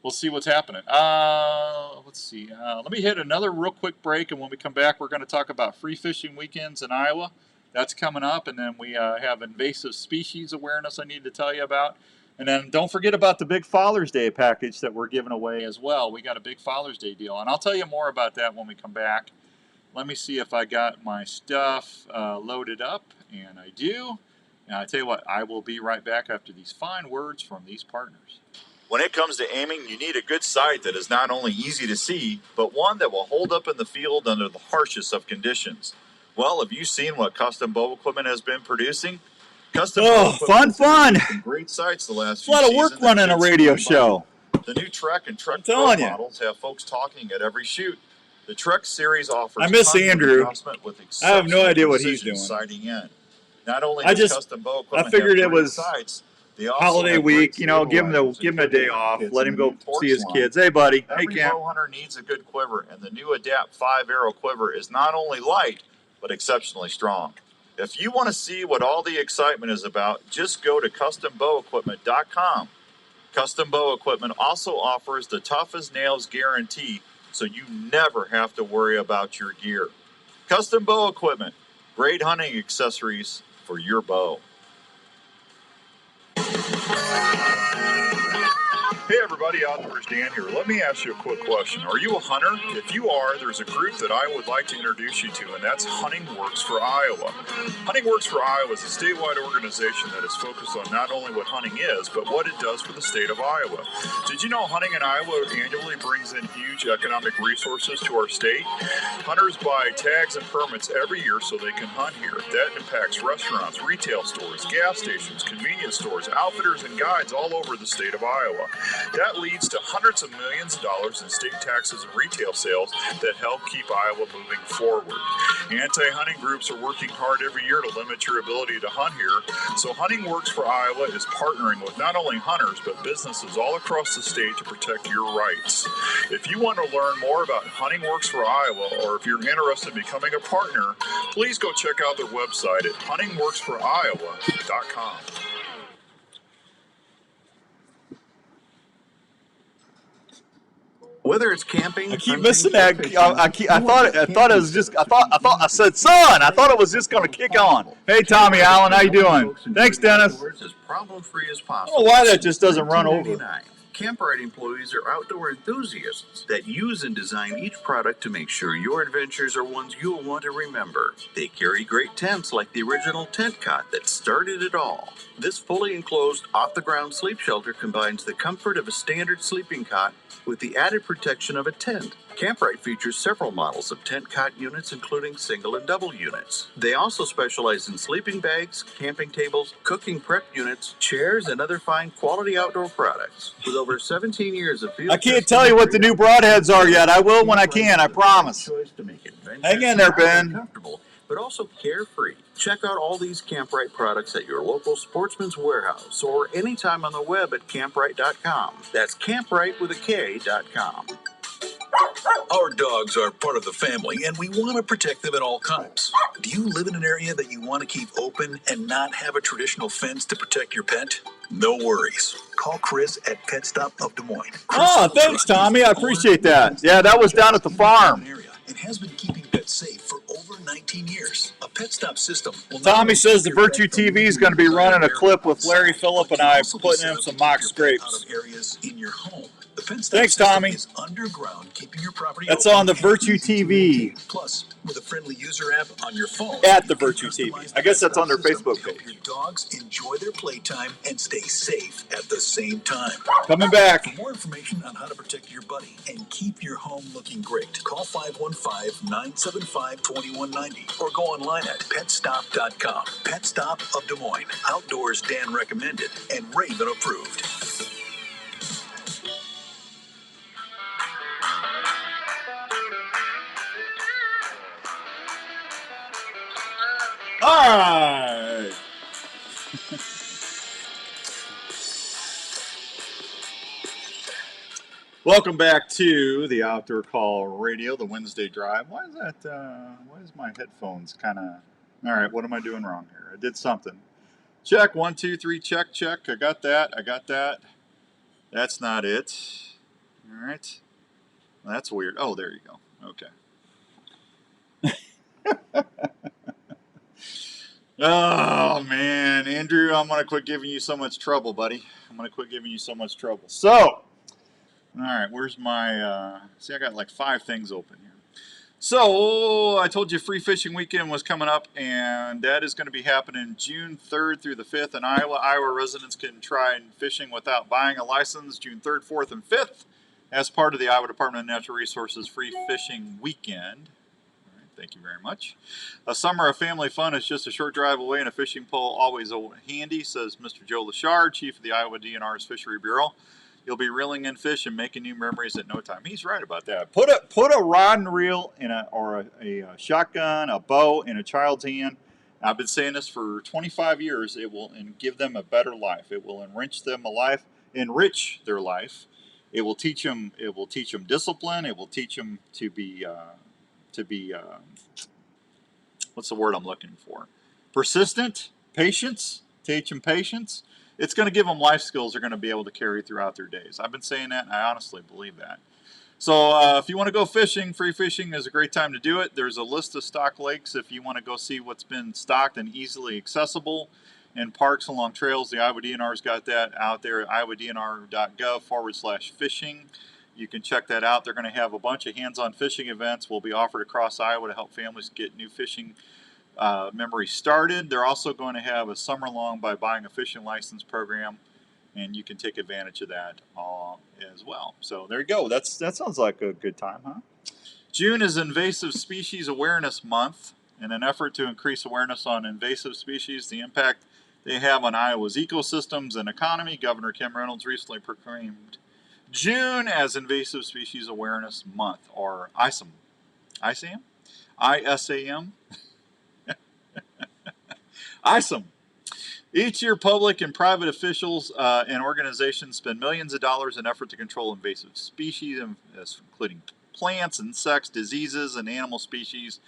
We'll see what's happening. Let's see. Let me hit another real quick break, and when we come back, we're going to talk about free fishing weekends in Iowa. That's coming up, and then we have invasive species awareness I need to tell you about. And then don't forget about the big Father's Day package that we're giving away as well. We got a big Father's Day deal, and I'll tell you more about that when we come back. Let me see if I got my stuff loaded up, and I do. And I tell you what, I will be right back after these fine words from these partners. When it comes to aiming, you need a good sight that is not only easy to see, but one that will hold up in the field under the harshest of conditions. Well, have you seen what Custom Bow Equipment has been producing? Custom Bow Equipment fun! Some great sights the last few seasons. A lot of work running a radio show. The new Trek and Trek Pro models have folks talking at every shoot. The Trek series offers. I miss Andrew. I have no idea what he's doing. Sighting in. Not only does Custom Bow Equipment I figured have it was sights, holiday week, you know, give him a day off, let him go see his kids. Hey, buddy. Every hey, Cam. bow hunter needs a good quiver, and the new Adapt 5-arrow quiver is not only light, but exceptionally strong. If you want to see what all the excitement is about, just go to CustomBowEquipment.com. Custom Bow Equipment also offers the tough as nails guarantee, so you never have to worry about your gear. Custom Bow Equipment, great hunting accessories for your bow. Hey everybody, Outdoors Dan here. Let me ask you a quick question. Are you a hunter? If you are, there's a group that I would like to introduce you to, and that's Hunting Works for Iowa. Hunting Works for Iowa is a statewide organization that is focused on not only what hunting is, but what it does for the state of Iowa. Did you know hunting in Iowa annually brings in huge economic resources to our state? Hunters buy tags and permits every year so they can hunt here. That impacts restaurants, retail stores, gas stations, convenience stores, outfitters, and guides all over the state of Iowa. That leads to hundreds of millions of dollars in state taxes and retail sales that help keep Iowa moving forward. Anti-hunting groups are working hard every year to limit your ability to hunt here, so Hunting Works for Iowa is partnering with not only hunters, but businesses all across the state to protect your rights. If you want to learn more about Hunting Works for Iowa, or if you're interested in becoming a partner, please go check out their website at huntingworksforiowa.com. Whether it's camping, I keep missing that. I said, son, I thought it was just going to kick on. Hey, Tommy Allen, how you doing? Thanks, Dennis. As problem-free as I possible. don't know why that just doesn't run over. Camprite employees are outdoor enthusiasts that use and design each product to make sure your adventures are ones you'll want to remember. They carry great tents like the original tent cot that started it all. This fully enclosed, off-the-ground sleep shelter combines the comfort of a standard sleeping cot with the added protection of a tent. Camprite features several models of tent cot units, including single and double units. They also specialize in sleeping bags, camping tables, cooking prep units, chairs, and other fine quality outdoor products. With over 17 years of field I can't tell you what the new broadheads are yet. I will when I can, I promise. Hang in there, Ben. But also carefree. Check out all these Camprite products at your local Sportsman's Warehouse or anytime on the web at camprite.com. That's camprite with a K.com. Our dogs are part of the family, and we want to protect them at all times. Do you live in an area that you want to keep open and not have a traditional fence to protect your pet? No worries. Call Chris at Pet Stop of Des Moines. Oh, thanks, Tommy. I appreciate that. Yeah, that was down at the farm. And has been keeping pets safe for over 19 years. A Pet Stop system. Tommy says the Virtue TV is going to be running a clip with Larry Phillip and I putting in some mock scrapes. Areas in your home. The Pet Stop Thanks, system Tommy. is underground, keeping your property That's open on the and Virtue easy to TV. maintain. Plus, with a friendly user app on your phone, At the you can Virtue TV. customize I the guess Pet that's on Stop their system Facebook to help page. your dogs enjoy their playtime and stay safe at the same time. Coming back. For more information on how to protect your buddy and keep your home looking great, call 515-975-2190 or go online at petstop.com. Pet Stop of Des Moines. Outdoors Dan recommended and Raven approved. All right. Welcome back to the Outdoor Call Radio, the Wednesday Drive. Why is that? Why is my headphones kind of? All right, what am I doing wrong here? I did something. Check 1, 2, 3. Check. I got that. That's not it. All right. That's weird. Oh, there you go. Okay. Oh man, Andrew, I'm gonna quit giving you so much trouble, buddy. I'm gonna quit giving you so much trouble. So, all right, where's my? See, I got like 5 things open here. So I told you Free Fishing Weekend was coming up, and that is going to be happening June 3rd through the 5th in Iowa. Iowa residents can try fishing without buying a license June 3rd, 4th, and 5th as part of the Iowa Department of Natural Resources Free Fishing Weekend. All right, thank you very much. A summer of family fun is just a short drive away, and a fishing pole always handy, says Mr. Joe Lachard, chief of the Iowa DNR's Fishery Bureau. You'll be reeling in fish and making new memories at no time. He's right about that. Put a rod and reel in a shotgun, a bow in a child's hand. I've been saying this for 25 years. It will give them a better life. It will enrich their life. It will teach them. It will teach them discipline. It will teach them to be what's the word I'm looking for? Persistent, patience. Teach them patience. It's going to give them life skills they're going to be able to carry throughout their days. I've been saying that, and I honestly believe that. So if you want to go fishing, free fishing is a great time to do it. There's a list of stocked lakes if you want to go see what's been stocked and easily accessible in parks along trails. The Iowa DNR's got that out there at iowadnr.gov/fishing. You can check that out. They're going to have a bunch of hands-on fishing events will be offered across Iowa to help families get new fishing memory started. They're also going to have a summer-long by buying a fishing license program, and you can take advantage of that as well. So there you go. That sounds like a good time, huh? June is Invasive Species Awareness Month. In an effort to increase awareness on invasive species, the impact they have on Iowa's ecosystems and economy, Governor Kim Reynolds recently proclaimed June as Invasive Species Awareness Month, or ISAM. ISAM? ISAM? ISAM. Each year, public and private officials and organizations spend millions of dollars in effort to control invasive species, including plants, insects, diseases, and animal species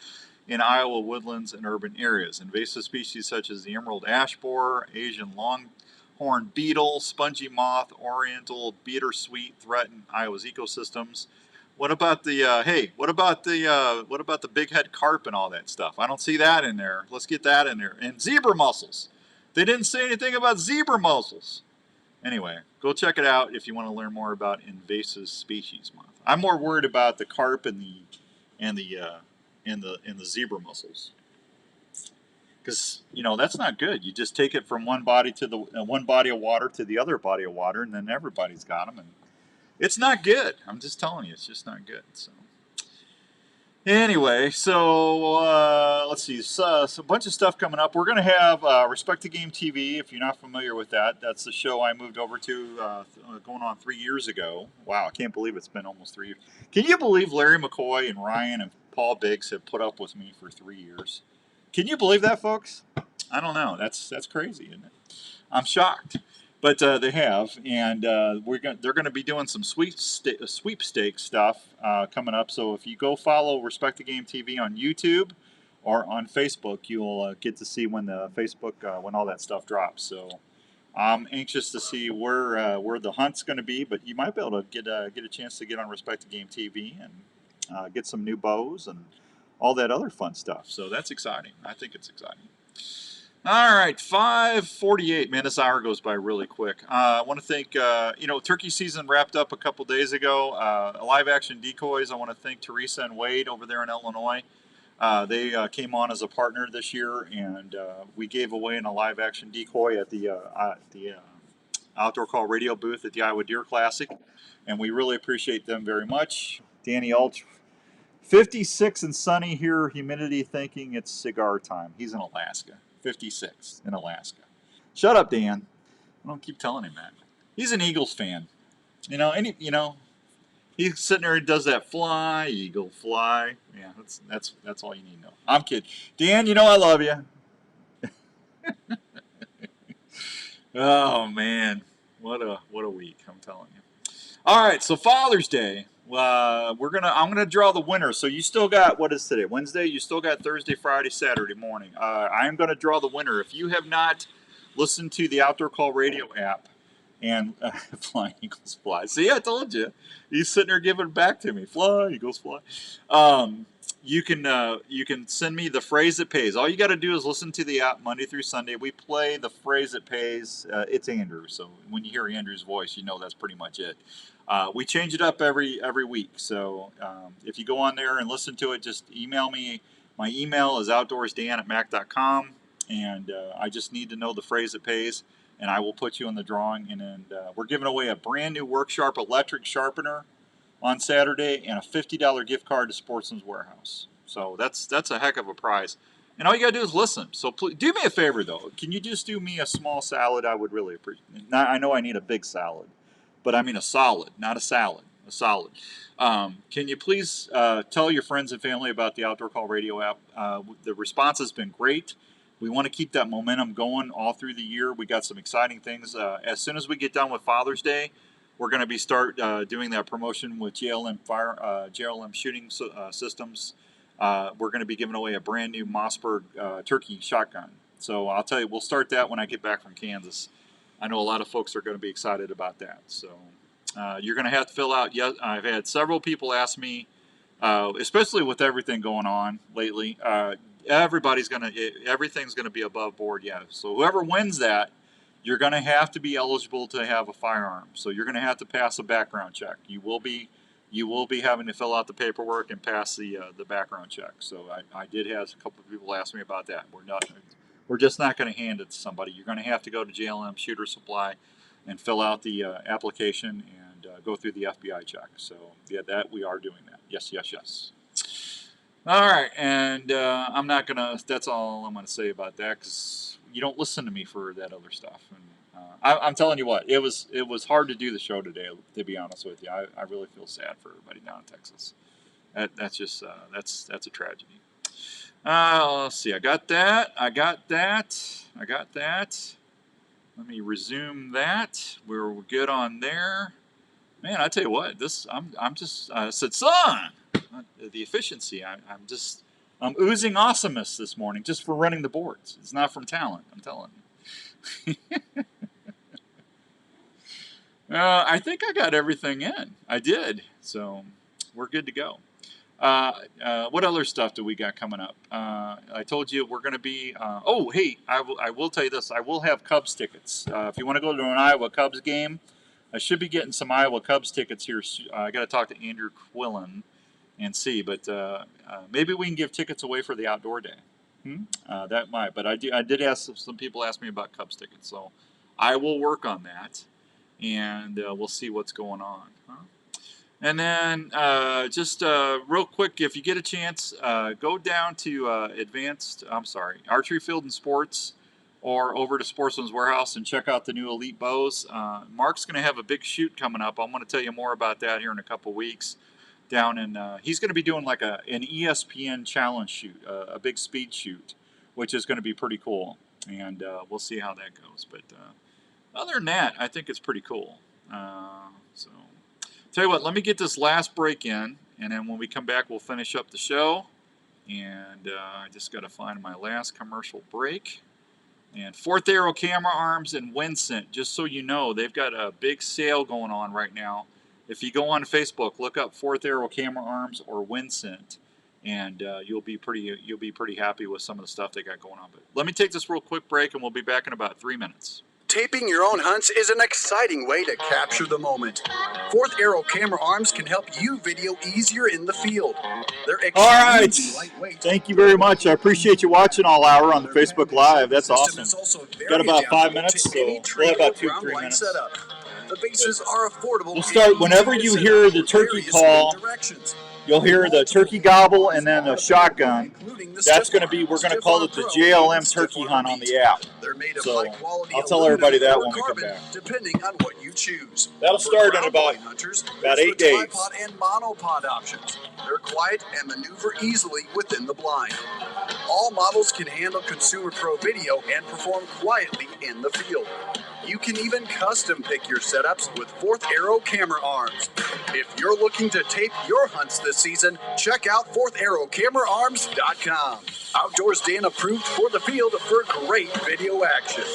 in Iowa woodlands and urban areas. Invasive species such as the emerald ash borer, Asian longhorn beetle, spongy moth, oriental bittersweet threaten Iowa's ecosystems. What about the what about the big head carp and all that stuff? I don't see that in there. Let's get that in there. And zebra mussels. They didn't say anything about zebra mussels. Anyway, go check it out if you want to learn more about Invasive Species Month. I'm more worried about the carp and the zebra mussels, because that's not good. You just take it from one body to the one body of water to the other body of water, and then everybody's got them, and it's not good. I'm just telling you, it's just not good. So anyway, so let's see. So a bunch of stuff coming up. We're going to have Respect the Game TV. If you're not familiar with that, that's the show I moved over to going on 3 years ago. Wow, I can't believe it's been almost 3 years. Can you believe Larry McCoy and Ryan and Paul Biggs have put up with me for 3 years? Can you believe that, folks? I don't know. That's crazy, isn't it? I'm shocked. But they have, and they're going to be doing some sweepstakes stuff coming up. So if you go follow Respect the Game TV on YouTube or on Facebook, you'll get to see when the when all that stuff drops. So I'm anxious to see where the hunt's going to be. But you might be able to get a chance to get on Respect the Game TV and get some new bows and all that other fun stuff. So that's exciting. I think it's exciting. All right, 5:48. Man, this hour goes by really quick. I want to thank, turkey season wrapped up a couple days ago. Live Action Decoys. I want to thank Teresa and Wade over there in Illinois. They came on as a partner this year, and we gave away a live action decoy at the Outdoor Call Radio booth at the Iowa Deer Classic, and we really appreciate them very much. Danny Ulch, 56 and sunny here, humidity thinking it's cigar time. He's in Alaska. 56 in Alaska. Shut up, Dan. I don't keep telling him that. He's an Eagles fan. He's sitting there and does that fly, eagle, fly. Yeah, that's all you need to know. I'm kidding. Dan, I love you. Oh man, what a week, I'm telling you. All right, so Father's Day. I'm gonna draw the winner. So you still got, what is today? Wednesday. You still got Thursday, Friday, Saturday morning. I am gonna draw the winner. If you have not listened to the Outdoor Call Radio app and Flying Eagles Fly. See, I told you. He's sitting there giving it back to me. Fly Eagles Fly. You can send me the phrase that pays. All you got to do is listen to the app Monday through Sunday. We play the phrase that pays. It's Andrew, so when you hear Andrew's voice, you know that's pretty much it. We change it up every week. So if you go on there and listen to it, just email me. My email is outdoorsdan@mac.com, and I just need to know the phrase that pays, and I will put you in the drawing. And then we're giving away a brand new WorkSharp electric sharpener on Saturday, and a $50 gift card to Sportsman's Warehouse. So that's a heck of a prize. And all you gotta do is listen. So please, do me a favor though. Can you just do me a small salad? I would really appreciate it. I know I need a big salad, but I mean a solid, not a salad, a solid. Can you please tell your friends and family about the Outdoor Call Radio app? The response has been great. We want to keep that momentum going all through the year. We got some exciting things. As soon as we get done with Father's Day, we're going to be doing that promotion with JLM Shooting Systems. We're going to be giving away a brand new Mossberg turkey shotgun. So I'll tell you, we'll start that when I get back from Kansas. I know a lot of folks are going to be excited about that. So you're going to have to fill out. I've had several people ask me, especially with everything going on lately. Everything's going to be above board. Yeah. So whoever wins that, you're going to have to be eligible to have a firearm. So you're going to have to pass a background check. You will be having to fill out the paperwork and pass the background check. So I did have a couple of people ask me about that. We're just not going to hand it to somebody. You're going to have to go to JLM Shooter Supply and fill out the application and go through the FBI check. So yeah, that we are doing that. Yes. All right, and I'm not gonna. That's all I'm gonna say about that, because you don't listen to me for that other stuff. And I'm telling you what, it was hard to do the show today. To be honest with you, I really feel sad for everybody down in Texas. That's just that's a tragedy. Let's see. I got that. Let me resume that. We're good on there. Man, I tell you what, I'm just said, son. The efficiency. I'm oozing awesomeness this morning just for running the boards. It's not from talent, I'm telling you. I think I got everything in. I did. So we're good to go. What other stuff do we got coming up? I told you we're going to be... I will tell you this. I will have Cubs tickets. If you want to go to an Iowa Cubs game, I should be getting some Iowa Cubs tickets here. I got to talk to Andrew Quillen and see, but maybe we can give tickets away for the outdoor day. That might, but I did ask some people asked me about Cubs tickets, so I will work on that, and we'll see what's going on. And then just real quick, if you get a chance, go down to Archery Field and Sports, or over to Sportsman's Warehouse and check out the new Elite bows. Mark's going to have a big shoot coming up. I'm going to tell you more about that here in a couple weeks. Down in, he's going to be doing like an ESPN challenge shoot, a big speed shoot, which is going to be pretty cool, and we'll see how that goes. But other than that, I think it's pretty cool. So, tell you what, let me get this last break in, and then when we come back, we'll finish up the show. And I just got to find my last commercial break. And Fourth Arrow Camera Arms and Winsent, just so you know, they've got a big sale going on right now. If you go on Facebook, look up Fourth Arrow Camera Arms or Winsent, and you'll be pretty happy with some of the stuff they got going on. But let me take this real quick break, and we'll be back in about 3 minutes. Taping your own hunts is an exciting way to capture the moment. Fourth Arrow camera arms can help you video easier in the field. They're All right. lightweight. Thank you very much. I appreciate you watching all hour on the Facebook Live. That's awesome. Got about 5 minutes, so we'll have about 2-3 minutes. The bases are affordable. We'll start whenever you hear the turkey call. You'll hear the turkey gobble and then a shotgun. That's going to be, we're going to call it the JLM turkey hunt on the app. So I'll tell everybody that when we come back. Depending on what you choose. That'll start in about 8 days. Tripod and monopod options. They're quiet and maneuver easily within the blind. All models can handle Consumer Pro video and perform quietly in the field. You can even custom pick your setups with Fourth Arrow camera arms. If you're looking to tape your hunts this season, check out FourthArrowCameraArms.com. Outdoors Dan approved for the field for great video action.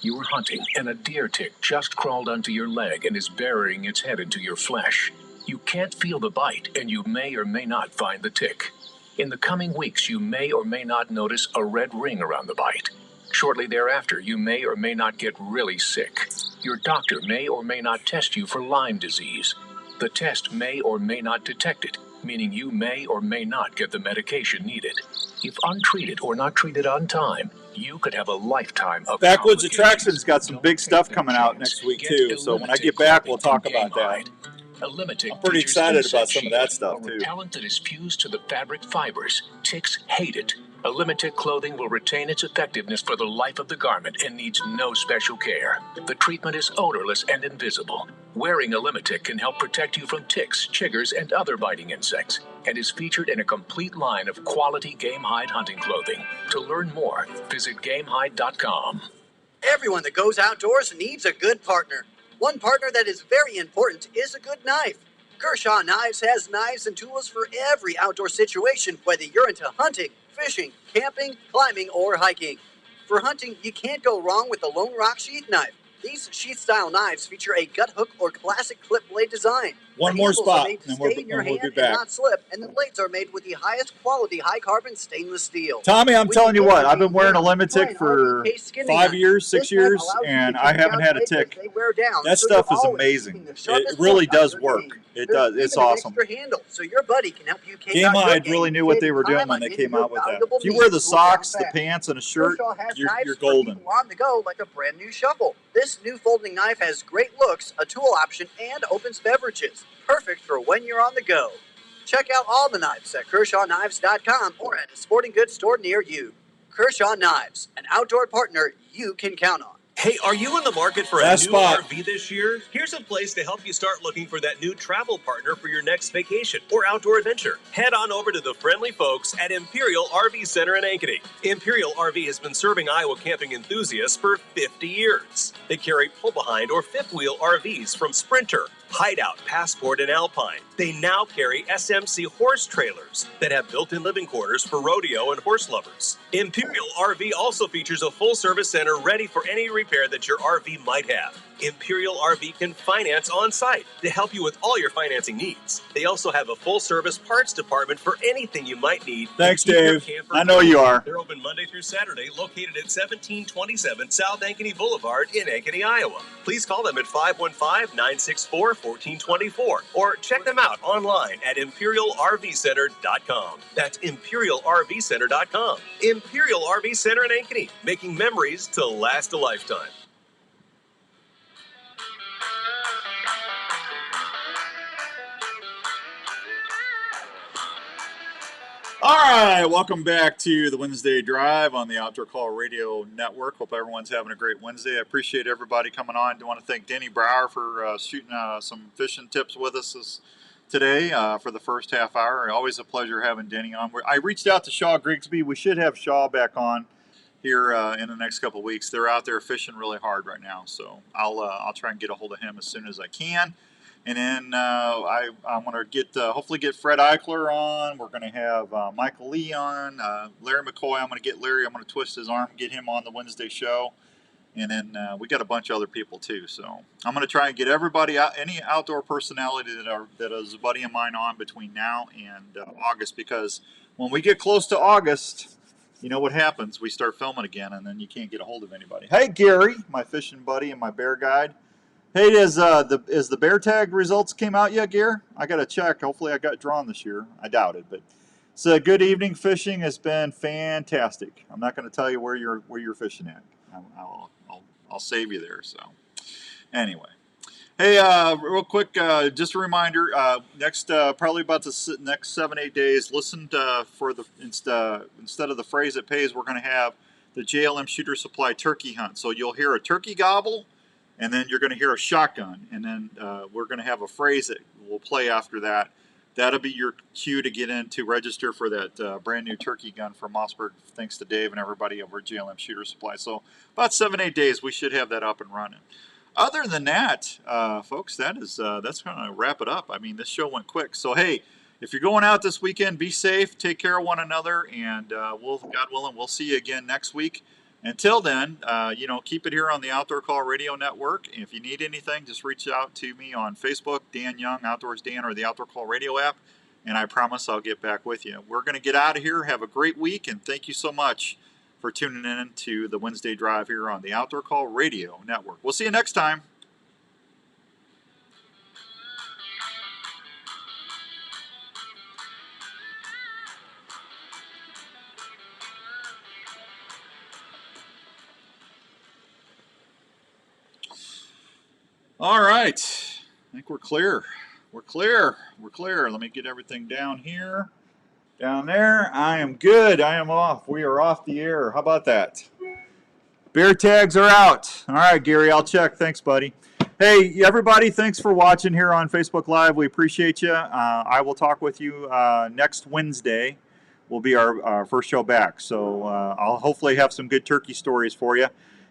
You're hunting and a deer tick just crawled onto your leg and is burying its head into your flesh. You can't feel the bite and you may or may not find the tick. In the coming weeks, you may or may not notice a red ring around the bite. Shortly thereafter, you may or may not get really sick. Your doctor may or may not test you for Lyme disease. The test may or may not detect it, meaning you may or may not get the medication needed. If untreated or not treated on time, you could have a lifetime of Backwoods Attractions got some big stuff coming out next week too, so when I get back, we'll talk about that. I'm pretty excited about some of that stuff too. A repellent that is fused to the fabric fibers. Ticks hate it. Limited clothing will retain its effectiveness for the life of the garment and needs no special care. The treatment is odorless and invisible. Wearing a Limitic can help protect you from ticks, chiggers, and other biting insects, and is featured in a complete line of quality game hide hunting clothing. To learn more, visit GameHide.com. Everyone that goes outdoors needs a good partner. One partner that is very important is a good knife. Kershaw Knives has knives and tools for every outdoor situation, whether you're into hunting, fishing, camping, climbing, or hiking. For hunting, you can't go wrong with the Lone Rock sheath knife. These sheath-style knives feature a gut hook or classic clip blade design. One more spot, and we'll be back. Not slip, and the blades are made with the highest quality high-carbon stainless steel. Tommy, I'm telling you what, I've been wearing a Limitic for 5 years, 6 years, and I haven't had a tick. That stuff is amazing. It really does work. It does. It's awesome. So your buddy can help you Game Hide really knew what they were doing when they came out with that. If you wear the socks, the pants, and a shirt, you're golden. On the go like a brand new shovel. This new folding knife has great looks, a tool option, and opens beverages. Perfect for when you're on the go. Check out all the knives at KershawKnives.com or at a sporting goods store near you. Kershaw Knives, an outdoor partner you can count on. Hey, are you in the market for a new RV this year? Here's a place to help you start looking for that new travel partner for your next vacation or outdoor adventure. Head on over to the friendly folks at Imperial Rv Center in Ankeny. Imperial RV has been serving Iowa camping enthusiasts for 50 years. They carry pull-behind or fifth-wheel RVs from Sprinter, Hideout, Passport, and Alpine. They now carry SMC horse trailers that have built-in living quarters for rodeo and horse lovers. Imperial RV also features a full-service center ready for any repair that your RV might have. Imperial RV can finance on-site to help you with all your financing needs. They also have a full-service parts department for anything you might need. Thanks, Dave. I know you are. They're open Monday through Saturday, located at 1727 South Ankeny Boulevard in Ankeny, Iowa. Please call them at 515-964-1424 or check them out online at ImperialRVCenter.com. That's ImperialRVCenter.com. Imperial RV Center in Ankeny, making memories to last a lifetime. All right, welcome back to the Wednesday Drive on the Outdoor Call Radio Network. Hope everyone's having a great Wednesday. I appreciate everybody coming on. I want to thank Denny Brauer for shooting some fishing tips with us today for the first half hour. Always a pleasure having Denny on. I reached out to Shaw Grigsby. We should have Shaw back on here in the next couple of weeks. They're out there fishing really hard right now, so I'll try and get a hold of him as soon as I can. And then I want to get hopefully get Fred Eichler on. We're going to have Michael Lee on, Larry McCoy. I'm going to get Larry. I'm going to twist his arm, get him on the Wednesday show. And then we got a bunch of other people too. So I'm going to try and get everybody out, any outdoor personality that is a buddy of mine on between now and August, because when we get close to August, you know what happens? We start filming again, and then you can't get a hold of anybody. Hey, Gary, my fishing buddy and my bear guide. Hey, is the bear tag results came out yet, Gary? I got to check. Hopefully I got drawn this year. I doubt it, but it's a good evening fishing. Has been fantastic. I'm not going to tell you where you're fishing at. I'll save you there. So anyway, hey, real quick, just a reminder. Next, probably about the next 7-8 days, listen for the instead of the phrase that pays, we're going to have the JLM Shooter Supply turkey hunt. So you'll hear a turkey gobble, and then you're going to hear a shotgun, and then we're going to have a phrase that will play after that. That'll be your cue to get in to register for that brand new turkey gun from Mossberg. Thanks to Dave and everybody over at JLM Shooter Supply. So about 7-8 days, we should have that up and running. Other than that, folks, that's going to wrap it up. I mean, this show went quick. So hey, if you're going out this weekend, be safe, take care of one another, and God willing, we'll see you again next week. Until then, keep it here on the Outdoor Call Radio Network. If you need anything, just reach out to me on Facebook, Dan Young, Outdoors Dan, or the Outdoor Call Radio app, and I promise I'll get back with you. We're going to get out of here. Have a great week, and thank you so much for tuning in to the Wednesday Drive here on the Outdoor Call Radio Network. We'll see you next time. All right, I think we're clear. We're clear. Let me get everything down here. Down there. I am good. I am off. We are off the air. How about that? Bear tags are out. All right, Gary, I'll check. Thanks, buddy. Hey, everybody, thanks for watching here on Facebook Live. We appreciate you. I will talk with you next Wednesday. Will be our first show back. So I'll hopefully have some good turkey stories for you.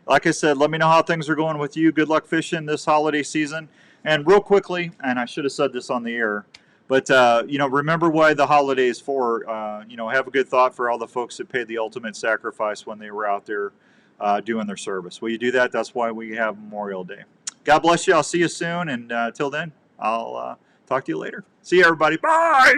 Like I said, let me know how things are going with you. Good luck fishing this holiday season. And real quickly, and I should have said this on the air, but, remember why the holiday is for. Have a good thought for all the folks that paid the ultimate sacrifice when they were out there doing their service. Will you do that? That's why we have Memorial Day. God bless you. I'll see you soon. And till then, I'll talk to you later. See you, everybody. Bye.